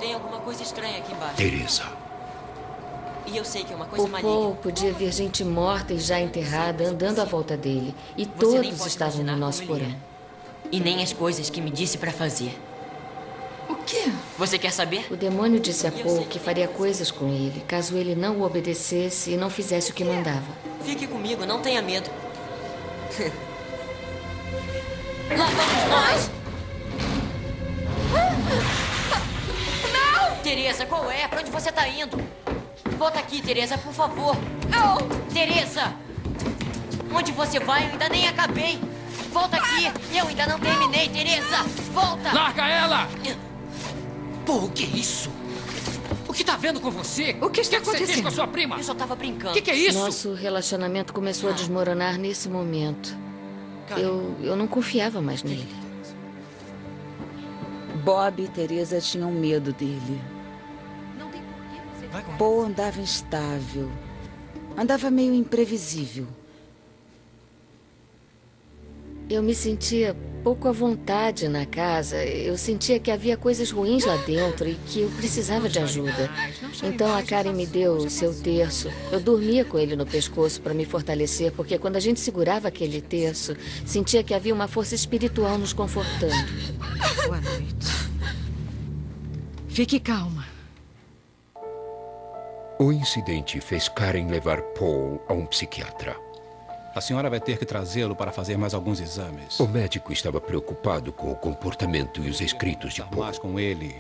Tem alguma coisa estranha aqui embaixo. Teresa. E eu sei que é uma coisa O maligna. Paul podia ver gente morta e já enterrada andando à volta dele. E Você nem todos pode estavam no imaginar nosso como ele porão. E nem as coisas que me disse pra fazer. O quê? Você quer saber? O demônio disse a Paul que faria coisas com ele, caso ele não o obedecesse e não fizesse o que mandava. Fique comigo, não tenha medo. Lá vamos nós! Não! Teresa, qual é? Pra onde você tá indo? Volta aqui, Teresa, por favor. Não! Teresa! Onde você vai? Eu ainda nem acabei. Volta aqui! Eu ainda não terminei, Teresa! Volta! Larga ela! Pô, o que é isso? O que tá vendo com você? O que está você fez acontecendo? com a sua prima? Eu só tava brincando. O que é isso? Nosso relacionamento começou a desmoronar nesse momento. Eu não confiava mais nele. Bob e Teresa tinham medo dele. Paul andava instável. Andava meio imprevisível. Eu me sentia pouco à vontade na casa. Eu sentia que havia coisas ruins lá dentro e que eu precisava de ajuda. Então a Karen me deu o seu terço. Eu dormia com ele no pescoço para me fortalecer, porque quando a gente segurava aquele terço, sentia que havia uma força espiritual nos confortando. Boa noite. Fique calma. O incidente fez Karen levar Paul a um psiquiatra. A senhora vai ter que trazê-lo para fazer mais alguns exames. O médico estava preocupado com o comportamento e os escritos de Paul. Mais com ele.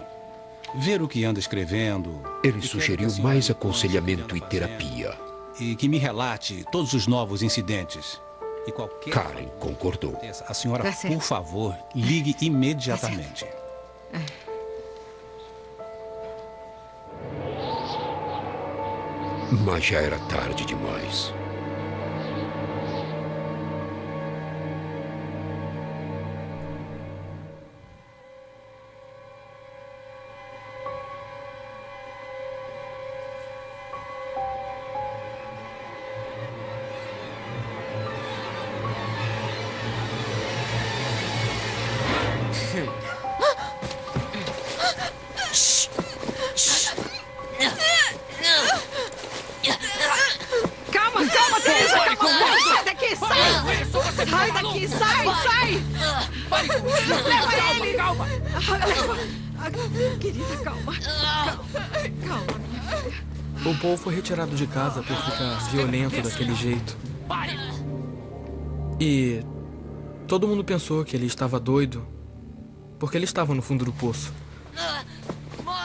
Ver o que anda escrevendo. Ele sugeriu mais aconselhamento e terapia. E que me relate todos os novos incidentes. E qualquer... Karen concordou. A senhora, Tá certo. por favor, ligue imediatamente. Mas já era tarde demais. Calma, calma, Teresa, calma. Sai daqui, sai. Sai daqui, sai, sai. Leva ele. Calma. Leva. Querida, calma. Calma, minha filha. O Paul foi retirado de casa por ficar violento daquele jeito. E todo mundo pensou que ele estava doido, porque ele estava no fundo do poço.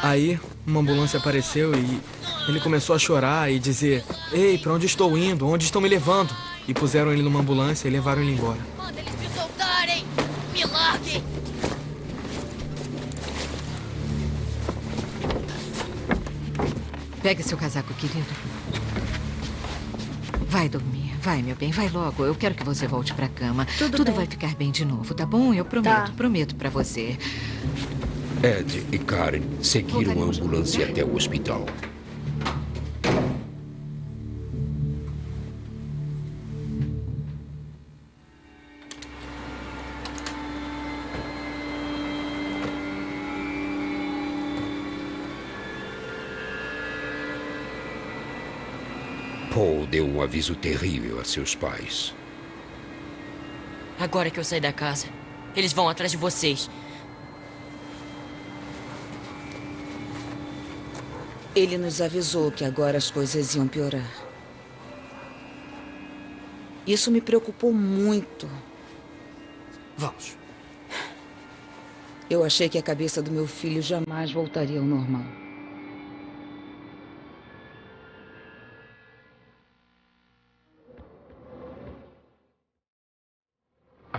Aí, uma ambulância apareceu e ele começou a chorar e dizer: "Ei, pra onde estou indo? Onde estão me levando?" E puseram ele numa ambulância e levaram ele embora. Manda eles me soltarem! Me larguem! Pega seu casaco, querido. Vai dormir. Vai, meu bem. Vai logo. Eu quero que você volte pra cama. Tudo bem. vai ficar bem de novo, tá bom? Eu prometo. Tá. Prometo pra você. Ed e Karen seguiram a ambulância até o hospital. Paul deu um aviso terrível a seus pais. Agora que eu saí da casa, eles vão atrás de vocês. Ele nos avisou que agora as coisas iam piorar. Isso me preocupou muito. Vamos. Eu achei que a cabeça do meu filho jamais voltaria ao normal.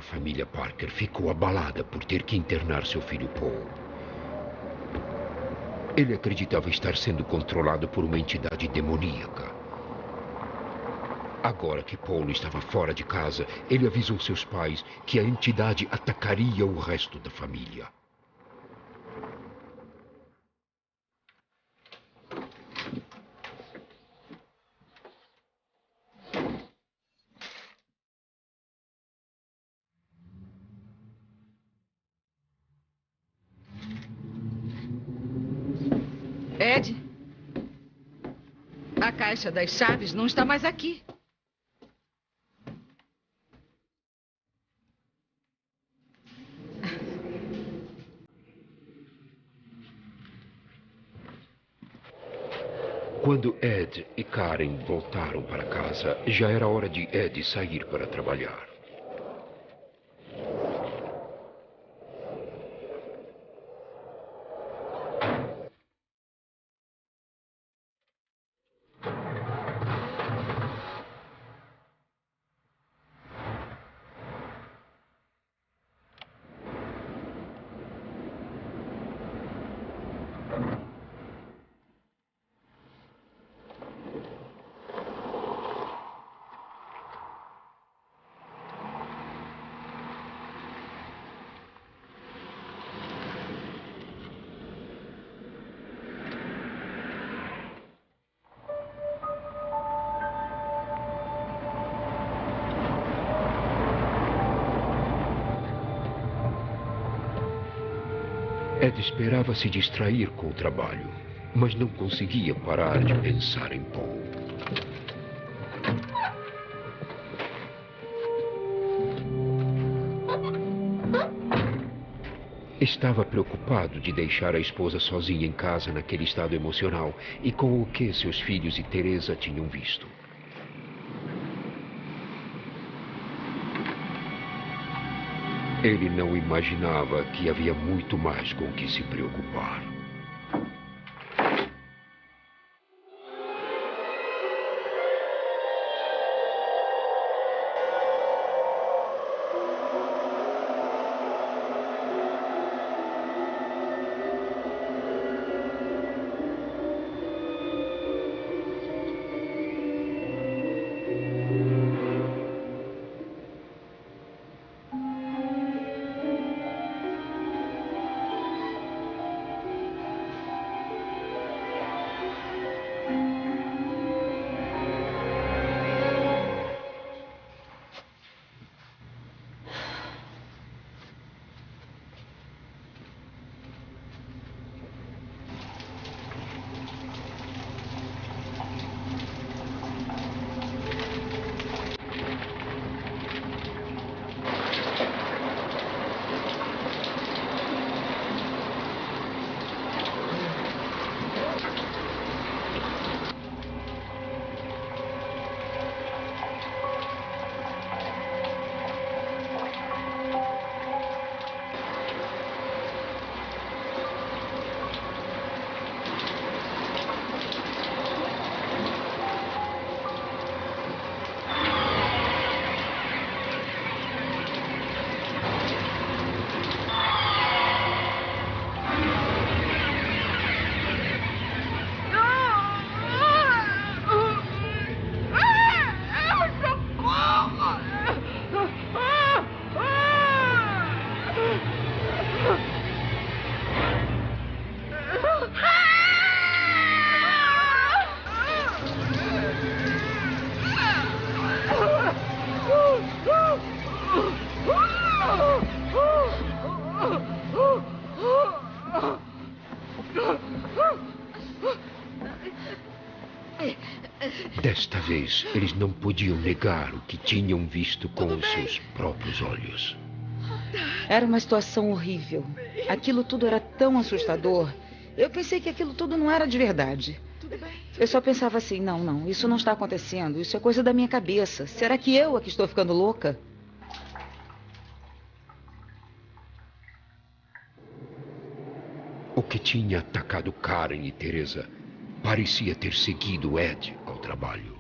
A família Parker ficou abalada por ter que internar seu filho Paul. Ele acreditava estar sendo controlado por uma entidade demoníaca. Agora que Paul estava fora de casa, ele avisou seus pais que a entidade atacaria o resto da família. Ed, a caixa das chaves não está mais aqui. Quando Ed e Karen voltaram para casa, já era hora de Ed sair para trabalhar. Ed esperava se distrair com o trabalho, mas não conseguia parar de pensar em Paul. Estava preocupado de deixar a esposa sozinha em casa naquele estado emocional e com o que seus filhos e Teresa tinham visto. Ele não imaginava que havia muito mais com o que se preocupar. Desta vez, eles não podiam negar o que tinham visto com os seus próprios olhos. Era uma situação horrível. Aquilo tudo era tão assustador. Eu pensei que aquilo tudo não era de verdade. Eu só pensava assim, não, isso não está acontecendo. Isso é coisa da minha cabeça. Será que eu é que estou ficando louca? O que tinha atacado Karen e Teresa parecia ter seguido Ed ao trabalho.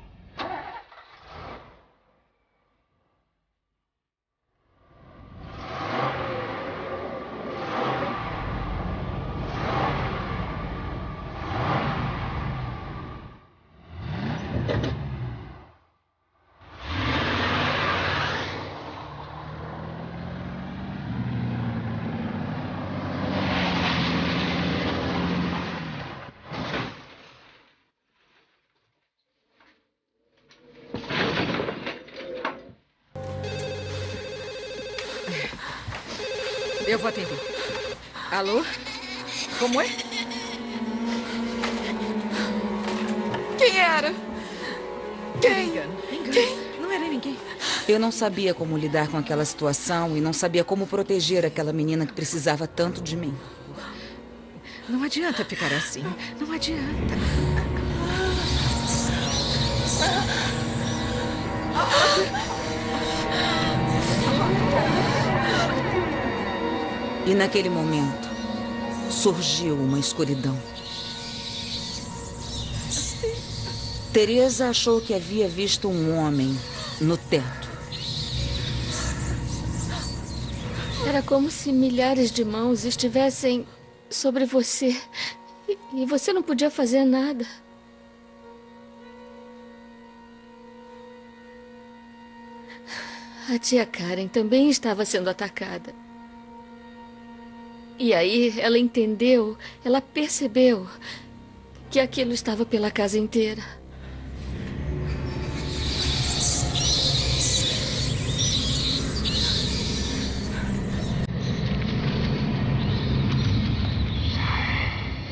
Eu vou atender. Alô? Como é? Quem era? Quem? Quem? Não era ninguém. Eu não sabia como lidar com aquela situação e não sabia como proteger aquela menina que precisava tanto de mim. Não adianta ficar assim. Não adianta. E naquele momento, surgiu uma escuridão. Teresa achou que havia visto um homem no teto. Era como se milhares de mãos estivessem sobre você. E você não podia fazer nada. A tia Karen também estava sendo atacada. E aí ela entendeu, ela percebeu que aquilo estava pela casa inteira.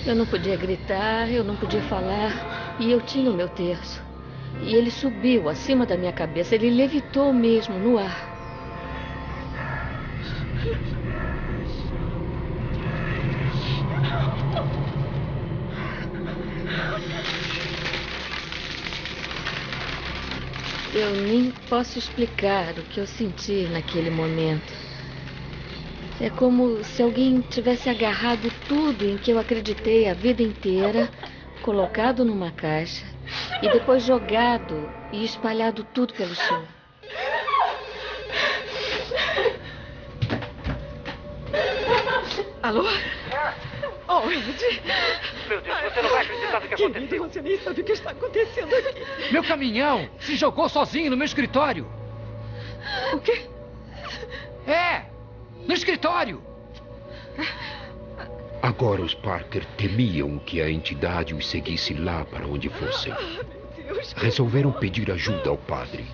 Eu não podia gritar, eu não podia falar, e eu tinha o meu terço. E ele subiu acima da minha cabeça, ele levitou mesmo no ar. Eu nem posso explicar o que eu senti naquele momento. É como se alguém tivesse agarrado tudo em que eu acreditei a vida inteira, colocado numa caixa e depois jogado e espalhado tudo pelo chão. Alô? Oh, Ed. Meu Deus, você não vai acreditar no que aconteceu. Querido, você nem sabe o que está acontecendo aqui. Meu caminhão se jogou sozinho no meu escritório. O quê? É, no escritório. Agora os Parker temiam que a entidade os seguisse lá para onde fossem. Resolveram pedir ajuda ao padre.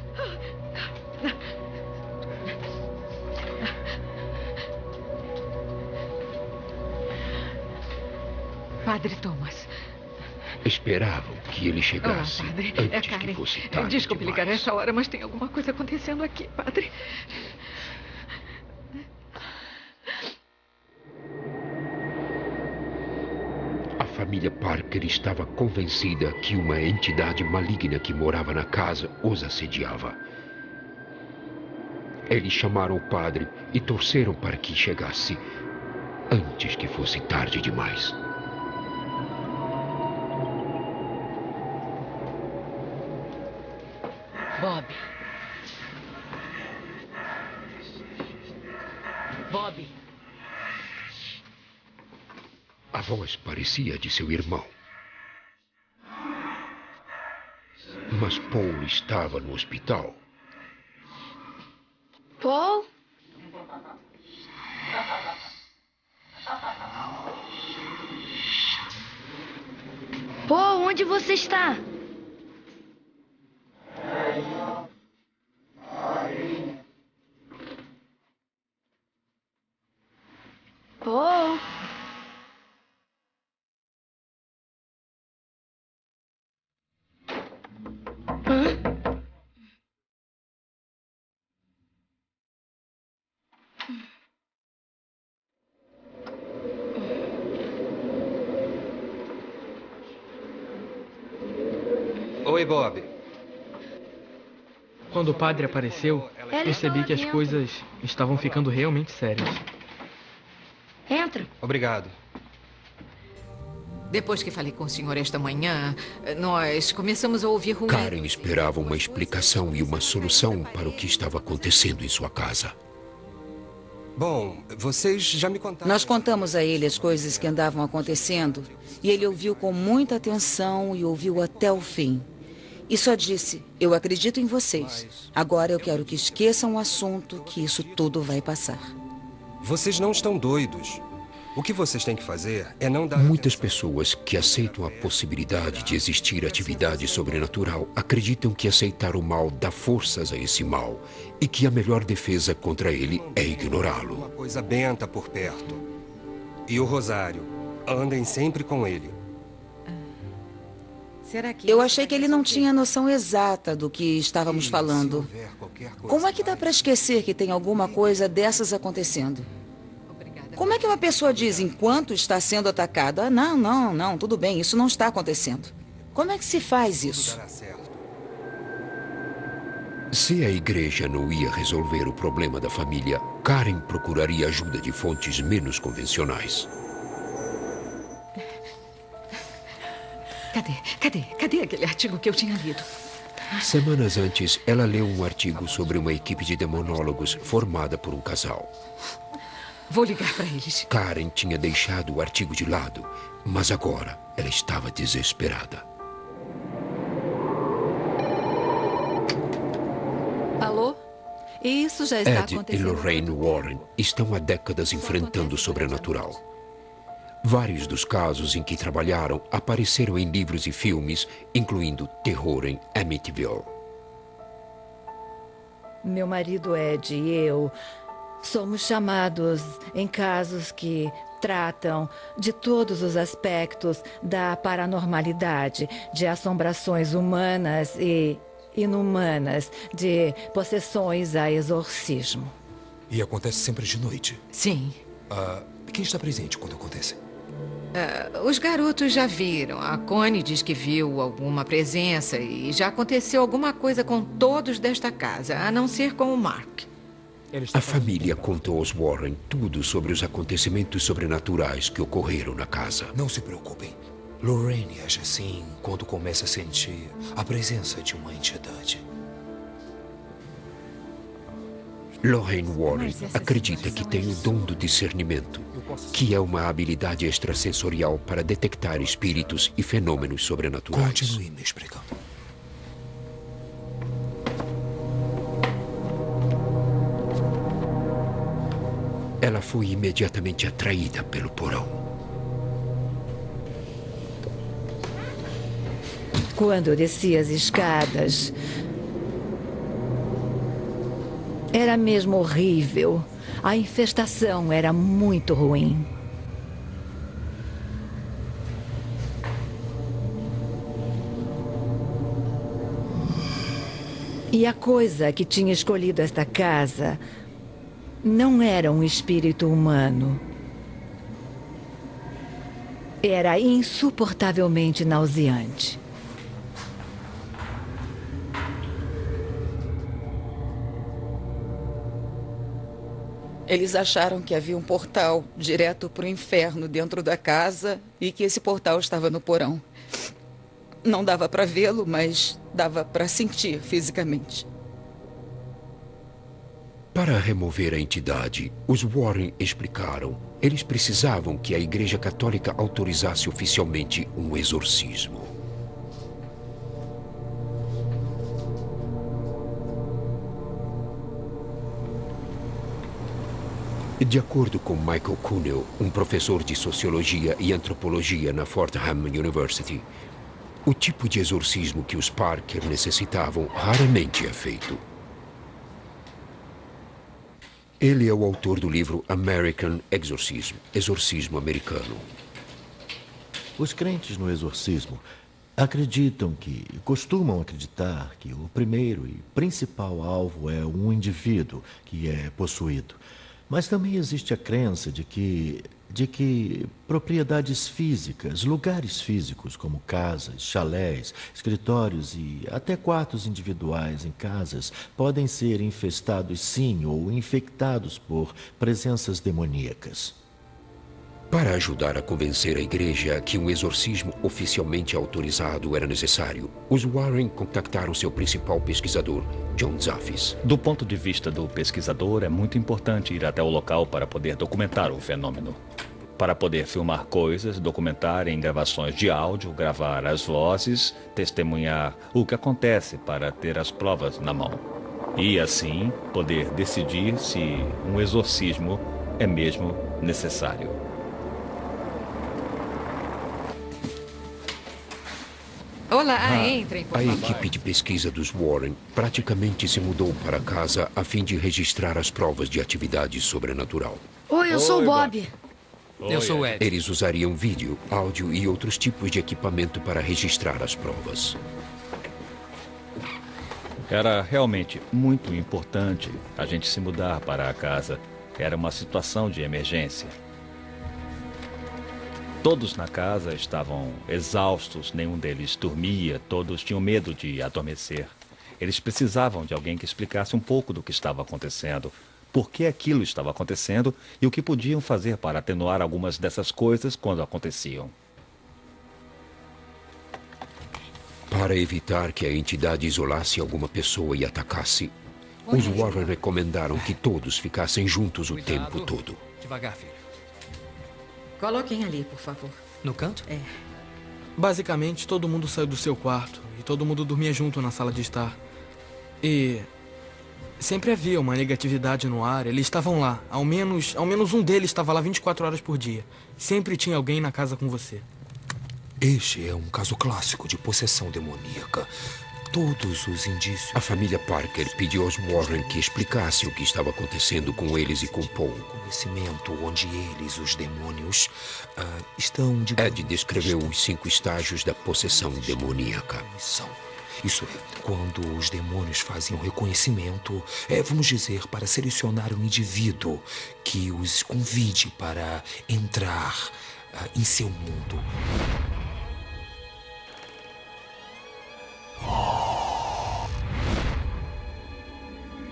Padre Thomas. Esperavam que ele chegasse Padre. antes Karen. que fosse tarde Desculpe ligar demais. essa hora, mas tem alguma coisa acontecendo aqui, padre. A família Parker estava convencida que uma entidade maligna que morava na casa os assediava. Eles chamaram o padre e torceram para que chegasse antes que fosse tarde demais. Bob. Bob. A voz parecia de seu irmão. Mas Paul estava no hospital. Paul? Paul, onde você está? Paul? Oi, Bob. Quando o padre apareceu, percebi que as coisas estavam ficando realmente sérias. Entra. Obrigado. Depois que falei com o senhor esta manhã, nós começamos a ouvir ruído. Karen esperava uma explicação e uma solução para o que estava acontecendo em sua casa. Bom, vocês já me contaram... Nós contamos a ele as coisas que andavam acontecendo e ele ouviu com muita atenção e ouviu até o fim. E só disse, eu acredito em vocês. Agora eu quero que esqueçam o assunto, que isso tudo vai passar. Vocês não estão doidos. O que vocês têm que fazer é não dar... Muitas pessoas que aceitam a possibilidade de existir atividade sobrenatural acreditam que aceitar o mal dá forças a esse mal e que a melhor defesa contra ele é ignorá-lo. Uma coisa benta por perto. E o rosário. Andem sempre com ele. Eu achei que ele não tinha noção exata do que estávamos falando. Como é que dá para esquecer que tem alguma coisa dessas acontecendo? Como é que uma pessoa diz enquanto está sendo atacada? Não, tudo bem, isso não está acontecendo. Como é que se faz isso? Se a igreja não ia resolver o problema da família, Karen procuraria ajuda de fontes menos convencionais. Cadê aquele artigo que eu tinha lido? Semanas antes, ela leu um artigo sobre uma equipe de demonólogos formada por um casal. Vou ligar para eles. Karen tinha deixado o artigo de lado, mas agora ela estava desesperada. Alô? Isso já está Ed acontecendo. e Lorraine Warren estão há décadas enfrentando o sobrenatural. Vários dos casos em que trabalharam apareceram em livros e filmes, incluindo Terror em Amityville. Meu marido Ed e eu somos chamados em casos que tratam de todos os aspectos da paranormalidade, de assombrações humanas e inumanas, de possessões a exorcismo. E acontece sempre de noite? Sim. Quem está presente quando acontece? Os garotos já viram. A Connie diz que viu alguma presença e já aconteceu alguma coisa com todos desta casa, a não ser com o Mark. A família contou aos Warren tudo sobre os acontecimentos sobrenaturais que ocorreram na casa. Não se preocupem. Lorraine age assim quando começa a sentir a presença de uma entidade. Lorraine Warren acredita que tem o dom do discernimento, que é uma habilidade extrasensorial para detectar espíritos e fenômenos sobrenaturais. Continue me explicando. Ela foi imediatamente atraída pelo porão. Quando eu desci as escadas, era mesmo horrível. A infestação era muito ruim. E a coisa que tinha escolhido esta casa não era um espírito humano. Era insuportavelmente nauseante. Eles acharam que havia um portal direto para o inferno dentro da casa e que esse portal estava no porão. Não dava para vê-lo, mas dava para sentir fisicamente. Para remover a entidade, os Warren explicaram. Eles precisavam que a Igreja Católica autorizasse oficialmente um exorcismo. De acordo com Michael Kuhnel, um professor de Sociologia e Antropologia na Fordham University, o tipo de exorcismo que os Parker necessitavam raramente é feito. Ele é o autor do livro American Exorcism, Exorcismo Americano. Os crentes no exorcismo costumam acreditar que o primeiro e principal alvo é um indivíduo que é possuído. Mas também existe a crença de que propriedades físicas, lugares físicos como casas, chalés, escritórios e até quartos individuais em casas podem ser infestados sim ou infectados por presenças demoníacas. Para ajudar a convencer a igreja que um exorcismo oficialmente autorizado era necessário, os Warren contactaram seu principal pesquisador, John Zaffis. Do ponto de vista do pesquisador, é muito importante ir até o local para poder documentar o fenômeno. Para poder filmar coisas, documentar em gravações de áudio, gravar as vozes, testemunhar o que acontece para ter as provas na mão. E assim, poder decidir se um exorcismo é mesmo necessário. Olá, entrem, por A favor. equipe de pesquisa dos Warren praticamente se mudou para casa a fim de registrar as provas de atividade sobrenatural. Oi, eu sou o Bob. Eu sou o Ed. Eles usariam vídeo, áudio e outros tipos de equipamento para registrar as provas. Era realmente muito importante a gente se mudar para a casa. Era uma situação de emergência. Todos na casa estavam exaustos, nenhum deles dormia, todos tinham medo de adormecer. Eles precisavam de alguém que explicasse um pouco do que estava acontecendo, por que aquilo estava acontecendo e o que podiam fazer para atenuar algumas dessas coisas quando aconteciam. Para evitar que a entidade isolasse alguma pessoa e atacasse, os Warren recomendaram que todos ficassem juntos o tempo todo. Devagar, filho. Coloquem ali, por favor. No canto? É. Basicamente, todo mundo saiu do seu quarto e todo mundo dormia junto na sala de estar. E sempre havia uma negatividade no ar, eles estavam lá. Ao menos um deles estava lá 24 horas por dia. Sempre tinha alguém na casa com você. Este é um caso clássico de possessão demoníaca. Todos os indícios... A família Parker pediu aos Warren que explicassem o que estava acontecendo com eles e com Paul. Conhecimento onde eles, os demônios, estão... Ed descreveu os 5 estágios da possessão demoníaca. Isso é, quando os demônios fazem um reconhecimento, vamos dizer, para selecionar um indivíduo que os convide para entrar em seu mundo.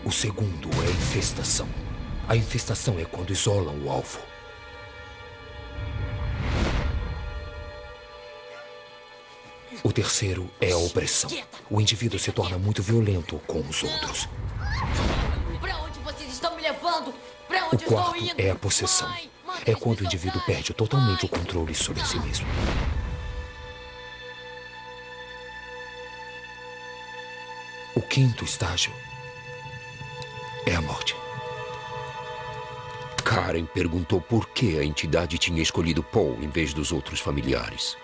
O segundo é a infestação. A infestação é quando isolam o alvo. O terceiro é a opressão. O indivíduo se torna muito violento com os outros. Pra onde vocês estão me levando? Pra O onde estou quarto indo? é a possessão. É quando o indivíduo perde totalmente o controle sobre si mesmo. O quinto estágio é a morte. Karen perguntou por que a entidade tinha escolhido Paul em vez dos outros familiares.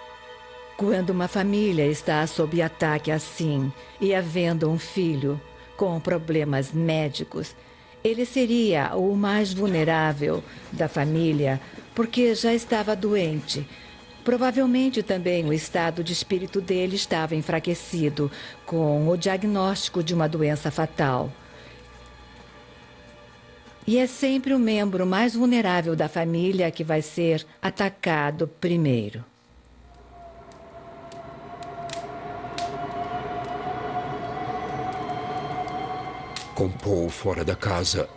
Quando uma família está sob ataque assim e havendo um filho com problemas médicos, ele seria o mais vulnerável da família porque já estava doente. Provavelmente também o estado de espírito dele estava enfraquecido com o diagnóstico de uma doença fatal. E é sempre o membro mais vulnerável da família que vai ser atacado primeiro. Com Paul fora da casa,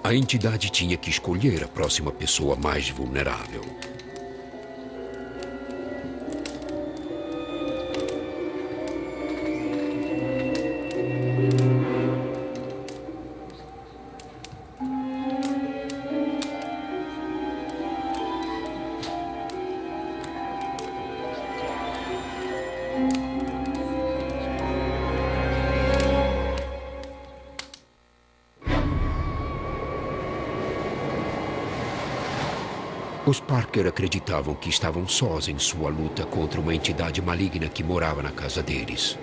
a entidade tinha que escolher a próxima pessoa mais vulnerável. Os Parker acreditavam que estavam sós em sua luta contra uma entidade maligna que morava na casa deles.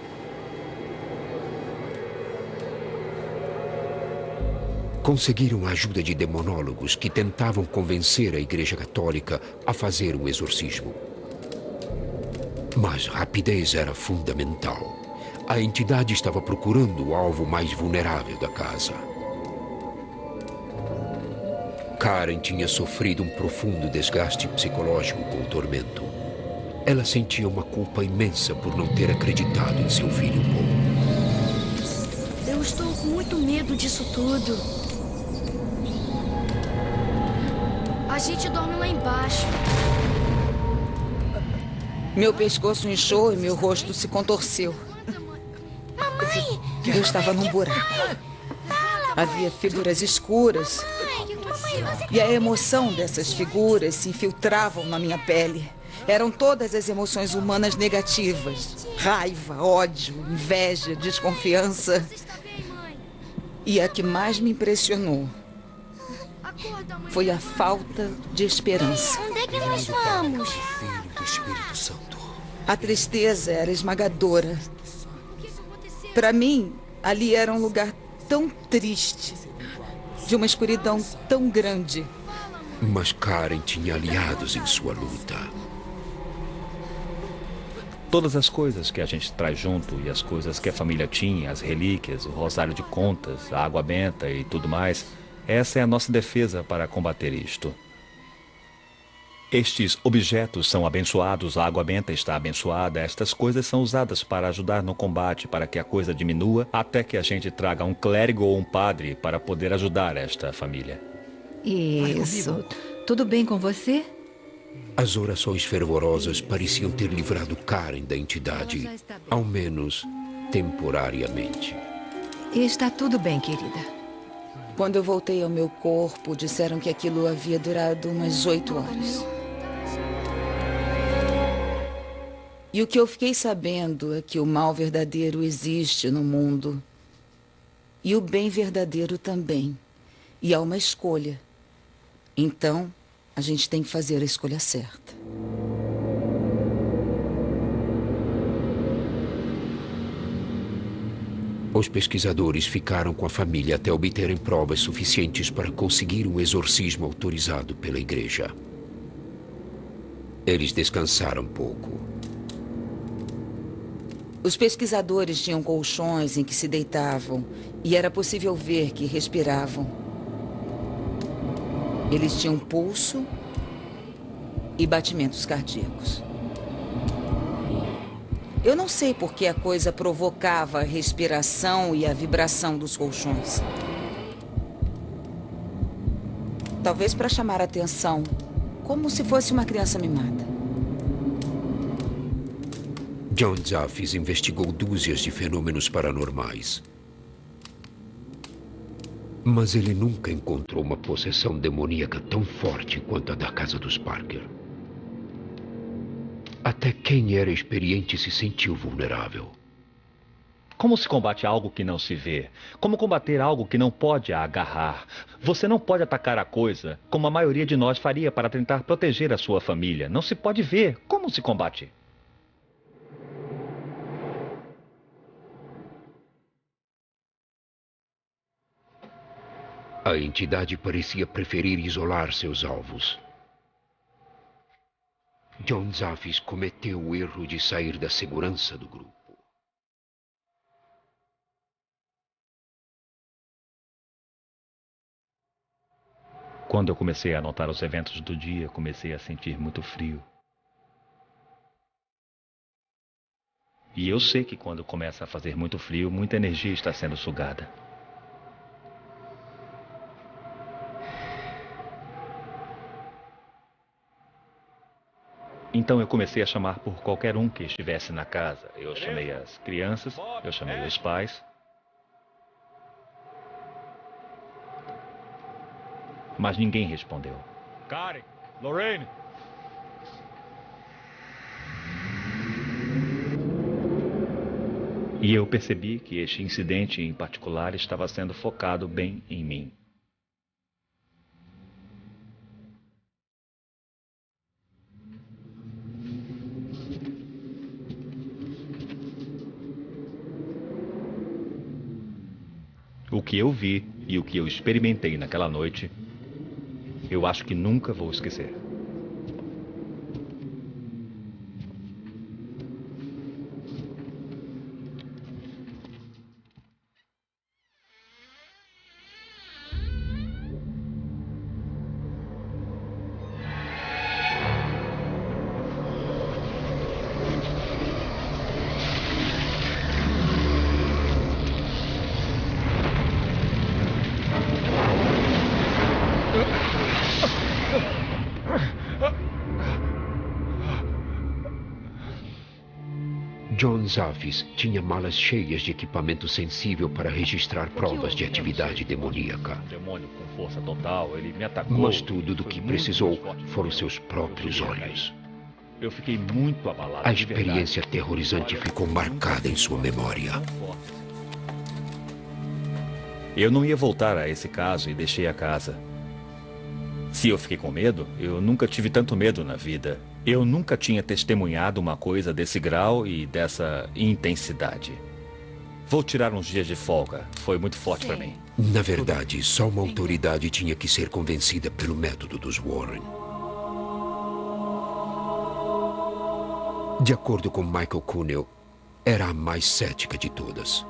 Conseguiram a ajuda de demonólogos que tentavam convencer a Igreja Católica a fazer um exorcismo. Mas rapidez era fundamental. A entidade estava procurando o alvo mais vulnerável da casa. Karen tinha sofrido um profundo desgaste psicológico com o tormento. Ela sentia uma culpa imensa por não ter acreditado em seu filho Paul. Eu estou com muito medo disso tudo. A gente dorme lá embaixo. Meu pescoço inchou e meu rosto se contorceu. Mamãe! Eu estava num buraco. Havia figuras escuras. E a emoção dessas figuras se infiltravam na minha pele. Eram todas as emoções humanas negativas. Raiva, ódio, inveja, desconfiança. E a que mais me impressionou foi a falta de esperança. Onde é que nós vamos? Filho do Espírito Santo. A tristeza era esmagadora. Para mim, ali era um lugar tão triste, de uma escuridão tão grande. Mas Karen tinha aliados em sua luta. Todas as coisas que a gente traz junto e as coisas que a família tinha, as relíquias, o rosário de contas, a água benta e tudo mais, essa é a nossa defesa para combater isto. Estes objetos são abençoados, a água benta está abençoada, estas coisas são usadas para ajudar no combate, para que a coisa diminua, até que a gente traga um clérigo ou um padre para poder ajudar esta família. Isso. Tudo bem com você? As orações fervorosas pareciam ter livrado Karen da entidade, ao menos temporariamente. Está tudo bem, querida. Quando eu voltei ao meu corpo, disseram que aquilo havia durado umas 8 horas. E o que eu fiquei sabendo é que o mal verdadeiro existe no mundo. E o bem verdadeiro também. E há uma escolha. Então, a gente tem que fazer a escolha certa. Os pesquisadores ficaram com a família até obterem provas suficientes para conseguir um exorcismo autorizado pela igreja. Eles descansaram pouco. Os pesquisadores tinham colchões em que se deitavam e era possível ver que respiravam. Eles tinham pulso e batimentos cardíacos. Eu não sei por que a coisa provocava a respiração e a vibração dos colchões. Talvez para chamar a atenção, como se fosse uma criança mimada. John Zaffis investigou dúzias de fenômenos paranormais. Mas ele nunca encontrou uma possessão demoníaca tão forte quanto a da casa dos Parker. Até quem era experiente se sentiu vulnerável. Como se combate algo que não se vê? Como combater algo que não pode agarrar? Você não pode atacar a coisa como a maioria de nós faria para tentar proteger a sua família. Não se pode ver. Como se combate? A entidade parecia preferir isolar seus alvos. John Zaffis cometeu o erro de sair da segurança do grupo. Quando eu comecei a anotar os eventos do dia, comecei a sentir muito frio. E eu sei que quando começa a fazer muito frio, muita energia está sendo sugada. Então eu comecei a chamar por qualquer um que estivesse na casa. Eu chamei as crianças, eu chamei os pais. Mas ninguém respondeu. Karen, Lorraine. E eu percebi que este incidente em particular estava sendo focado bem em mim. O que eu vi e o que eu experimentei naquela noite, eu acho que nunca vou esquecer. John Zaffis tinha malas cheias de equipamento sensível para registrar provas de atividade demoníaca. Um demônio com força total, ele me atacou. Mas tudo do que precisou foram seus próprios olhos. Eu fiquei muito abalado. A experiência aterrorizante ficou marcada em sua memória. Eu não ia voltar a esse caso e deixei a casa. Se eu fiquei com medo, eu nunca tive tanto medo na vida. Eu nunca tinha testemunhado uma coisa desse grau e dessa intensidade. Vou tirar uns dias de folga. Foi muito forte para mim. Na verdade, só uma autoridade tinha que ser convencida pelo método dos Warren. De acordo com Michael Cunell, era a mais cética de todas.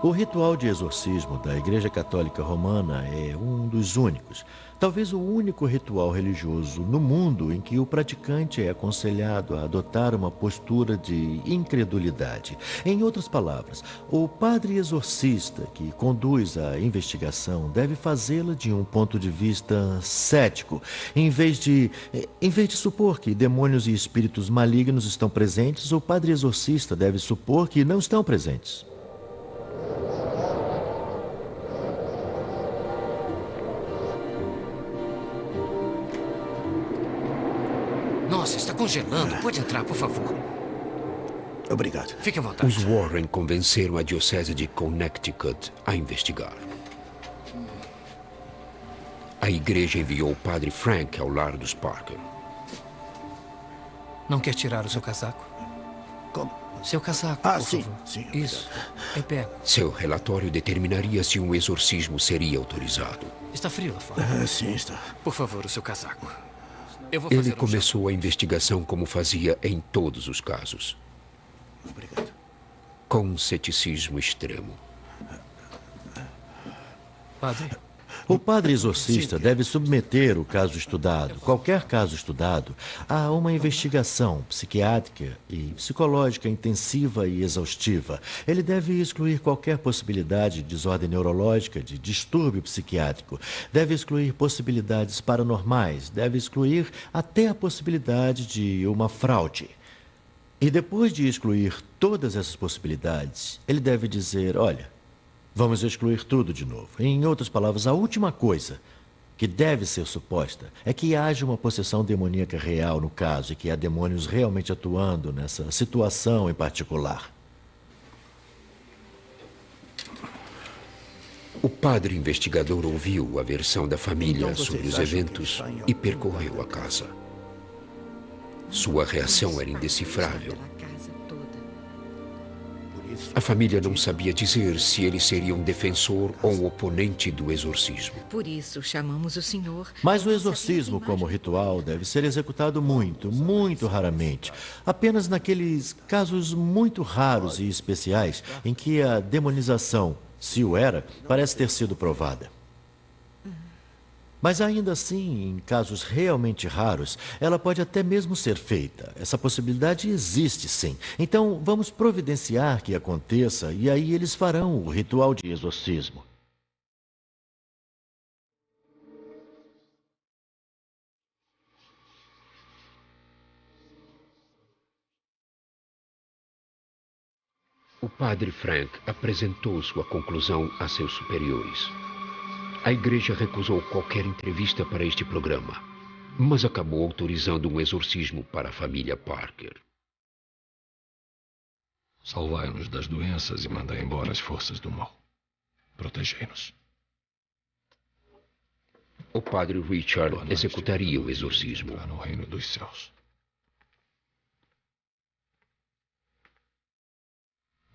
O ritual de exorcismo da Igreja Católica Romana é um dos únicos, talvez o único ritual religioso no mundo em que o praticante é aconselhado a adotar uma postura de incredulidade. Em outras palavras, o padre exorcista que conduz a investigação deve fazê-la de um ponto de vista cético, em vez de supor que demônios e espíritos malignos estão presentes, o padre exorcista deve supor que não estão presentes. Nossa, está congelando. Pode entrar, por favor. Obrigado. Fique à vontade. Os Warren convenceram a Diocese de Connecticut a investigar. A igreja enviou o padre Frank ao lar dos Parker. Não quer tirar o seu casaco? Como? Seu casaco, por favor. Sim. Isso. Eu pego. Seu relatório determinaria se um exorcismo seria autorizado. Está frio lá fora? Sim, está. Por favor, o seu casaco. Eu vou fazer Ele começou a investigação como fazia em todos os casos. Obrigado. Com um ceticismo extremo. Padre? O padre exorcista deve submeter o caso estudado, qualquer caso estudado, a uma investigação psiquiátrica e psicológica intensiva e exaustiva. Ele deve excluir qualquer possibilidade de desordem neurológica, de distúrbio psiquiátrico. Deve excluir possibilidades paranormais. Deve excluir até a possibilidade de uma fraude. E depois de excluir todas essas possibilidades, ele deve dizer, olha, vamos excluir tudo de novo. Em outras palavras, a última coisa que deve ser suposta é que haja uma possessão demoníaca real no caso e que há demônios realmente atuando nessa situação em particular. O padre investigador ouviu a versão da família Então sobre os vocês acham eventos que ele está em e algum percorreu a casa. Sua reação era indecifrável. A família não sabia dizer se ele seria um defensor ou um oponente do exorcismo. Por isso chamamos o senhor. Mas o exorcismo como ritual deve ser executado muito, muito raramente. Apenas naqueles casos muito raros e especiais em que a demonização, se o era, parece ter sido provada. Mas ainda assim, em casos realmente raros, ela pode até mesmo ser feita. Essa possibilidade existe, sim. Então, vamos providenciar que aconteça e aí eles farão o ritual de exorcismo. O padre Frank apresentou sua conclusão a seus superiores. A igreja recusou qualquer entrevista para este programa, mas acabou autorizando um exorcismo para a família Parker. Salvai-nos das doenças e mandai embora as forças do mal. Protegei-nos. O padre Richard executaria o exorcismo. No reino dos céus.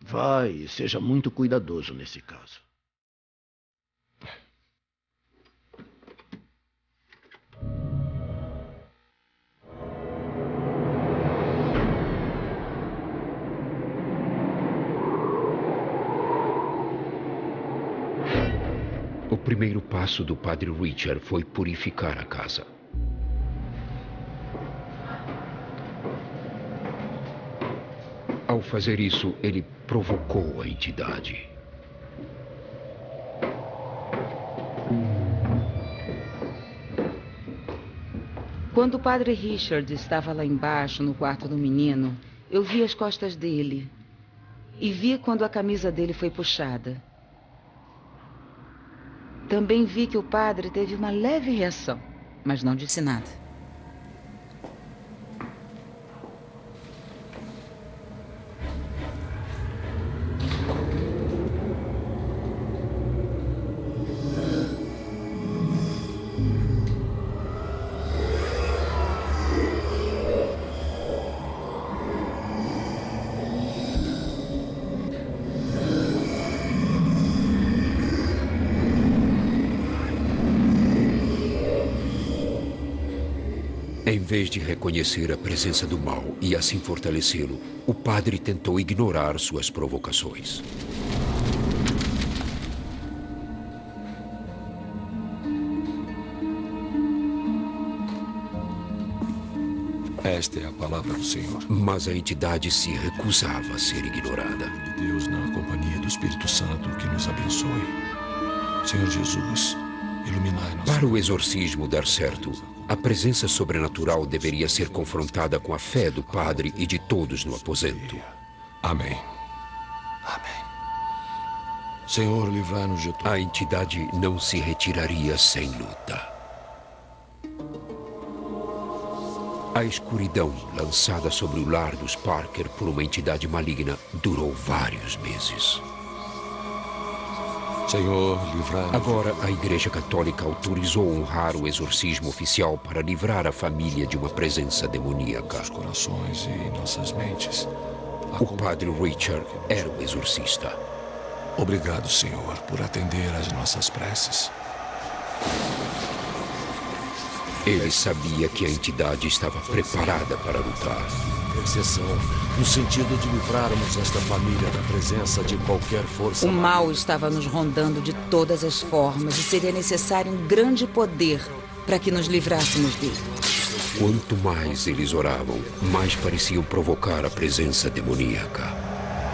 Vai e seja muito cuidadoso nesse caso. O primeiro passo do padre Richard foi purificar a casa. Ao fazer isso, ele provocou a entidade. Quando o padre Richard estava lá embaixo, no quarto do menino, Eu vi as costas dele e vi quando a camisa dele foi puxada. Também vi que o padre teve uma leve reação, mas não disse nada. Em vez de reconhecer a presença do mal e assim fortalecê-lo, o padre tentou ignorar suas provocações. Esta é a palavra do Senhor. Mas a entidade se recusava a ser ignorada. De Deus, na companhia do Espírito Santo, que nos abençoe. Senhor Jesus, iluminai-nos. Para o exorcismo dar certo, a presença sobrenatural deveria ser confrontada com a fé do padre e de todos no aposento. Amém. Amém. Senhor, livrai-nos de tudo. A entidade não se retiraria sem luta. A escuridão lançada sobre o lar dos Parker por uma entidade maligna durou vários meses. Senhor, livrai-nos. Agora, a Igreja Católica autorizou um raro exorcismo oficial para livrar a família de uma presença demoníaca. Nossos corações e nossas mentes. O padre Richard era o exorcista. Obrigado, Senhor, por atender às nossas preces. Ele sabia que a entidade estava preparada para lutar. Intercessão, no sentido de livrarmos esta família da presença de qualquer força. O mal estava nos rondando de todas as formas e seria necessário um grande poder para que nos livrássemos dele. Quanto mais eles oravam, mais pareciam provocar a presença demoníaca.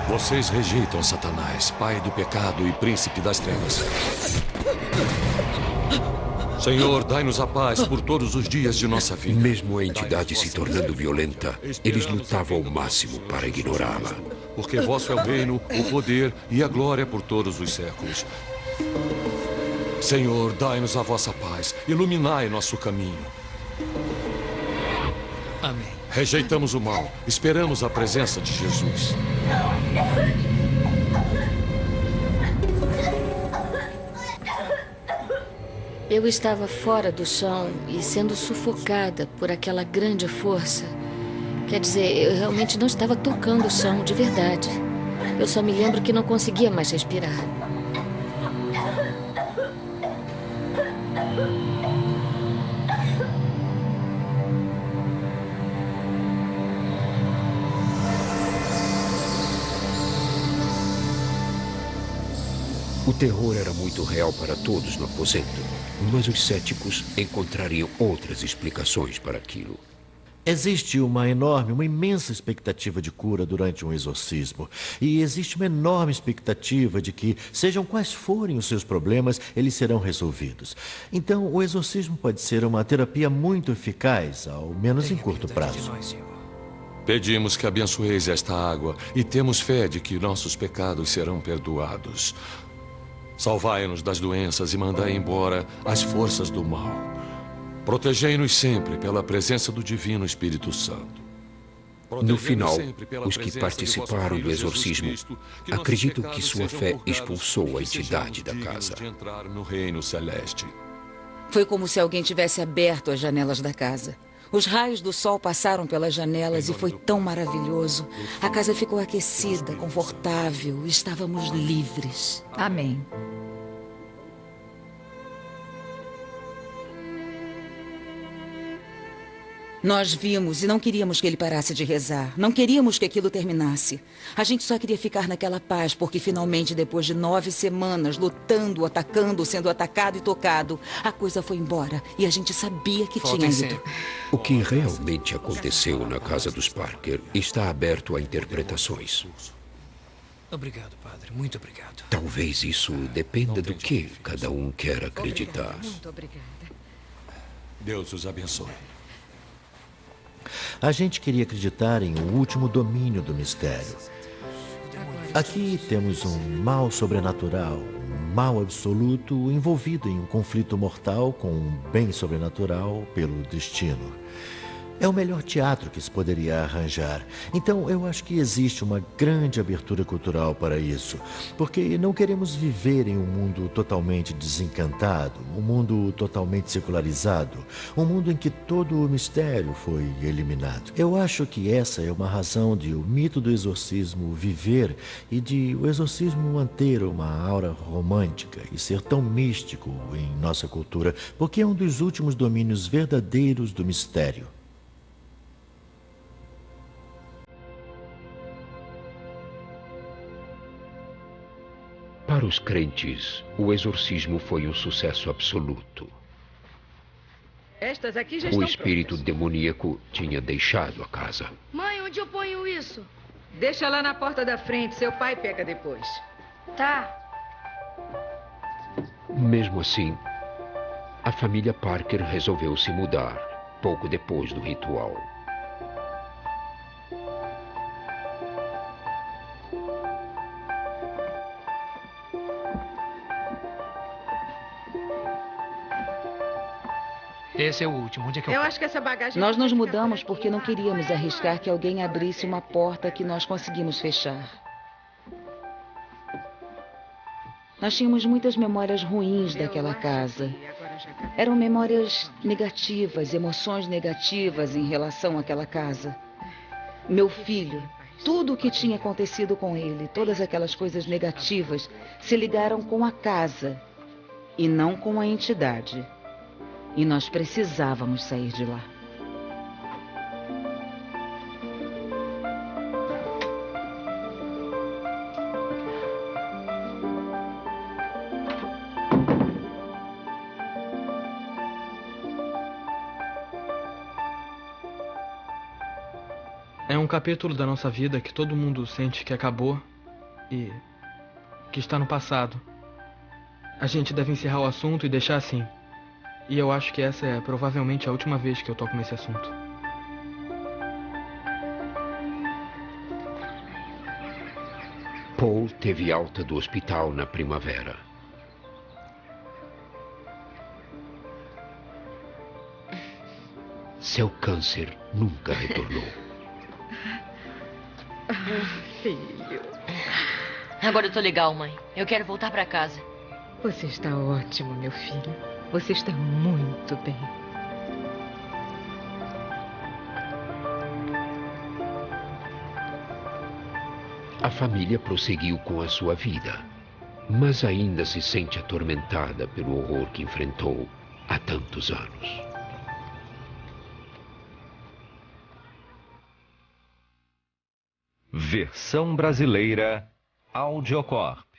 Vocês rejeitam Satanás, pai do pecado e príncipe das trevas. Senhor, dai-nos a paz por todos os dias de nossa vida. Mesmo a entidade se tornando violenta, eles lutavam ao máximo para ignorá-la. Porque vosso é o reino, o poder e a glória por todos os séculos. Senhor, dai-nos a vossa paz, iluminai nosso caminho. Amém. Rejeitamos o mal, esperamos a presença de Jesus. Eu estava fora do chão e sendo sufocada por aquela grande força. Quer dizer, eu realmente não estava tocando o chão de verdade. Eu só me lembro que não conseguia mais respirar. O terror era muito real para todos no aposento, mas os céticos encontrariam outras explicações para aquilo. Existe uma imensa expectativa de cura durante um exorcismo. E existe uma enorme expectativa de que, sejam quais forem os seus problemas, eles serão resolvidos. Então, o exorcismo pode ser uma terapia muito eficaz, ao menos em curto prazo. Pedimos que abençoeis esta água e temos fé de que nossos pecados serão perdoados. Salvai-nos das doenças e mandai embora as forças do mal. Protegei-nos sempre pela presença do Divino Espírito Santo. No final, os que participaram do exorcismo acreditam que sua fé expulsou a entidade da casa. No reino celeste. Foi como se alguém tivesse aberto as janelas da casa. Os raios do sol passaram pelas janelas e foi tão maravilhoso. A casa ficou aquecida, confortável e estávamos livres. Amém. Nós vimos e não queríamos que ele parasse de rezar. Não queríamos que aquilo terminasse. A gente só queria ficar naquela paz, porque finalmente, depois de 9 semanas, lutando, atacando, sendo atacado e tocado, a coisa foi embora. E a gente sabia que tinha ido. O que realmente aconteceu na casa dos Parker está aberto a interpretações. Obrigado, padre. Muito obrigado. Talvez isso dependa do que cada um quer acreditar. Muito obrigada. Deus os abençoe. A gente queria acreditar em um último domínio do mistério. Aqui temos um mal sobrenatural, um mal absoluto envolvido em um conflito mortal com um bem sobrenatural pelo destino. É o melhor teatro que se poderia arranjar. Então, eu acho que existe uma grande abertura cultural para isso. Porque não queremos viver em um mundo totalmente desencantado, um mundo totalmente secularizado, um mundo em que todo o mistério foi eliminado. Eu acho que essa é uma razão de o mito do exorcismo viver e de o exorcismo manter uma aura romântica e ser tão místico em nossa cultura, porque é um dos últimos domínios verdadeiros do mistério. Para os crentes, o exorcismo foi um sucesso absoluto. Estas aqui já O estão espírito demoníaco tinha deixado a casa. Mãe, onde eu ponho isso? Deixa lá na porta da frente, seu pai pega depois. Tá. Mesmo assim, a família Parker resolveu se mudar pouco depois do ritual. Esse é o último. Onde é que eu acho que essa bagagem... Nós nos mudamos porque não queríamos arriscar que alguém abrisse uma porta que nós conseguimos fechar. Nós tínhamos muitas memórias ruins daquela casa. Eram memórias negativas, emoções negativas em relação àquela casa. Meu filho, tudo o que tinha acontecido com ele, todas aquelas coisas negativas, se ligaram com a casa e não com a entidade. E nós precisávamos sair de lá. É um capítulo da nossa vida que todo mundo sente que acabou e que está no passado. A gente deve encerrar o assunto e deixar assim. E eu acho que essa é provavelmente a última vez que eu toco nesse assunto. Paul teve alta do hospital na primavera. Seu câncer nunca retornou. Filho. Agora eu tô legal, mãe. Eu quero voltar pra casa. Você está ótimo, meu filho. Você está muito bem. A família prosseguiu com a sua vida, mas ainda se sente atormentada pelo horror que enfrentou há tantos anos. Versão brasileira Audiocorp.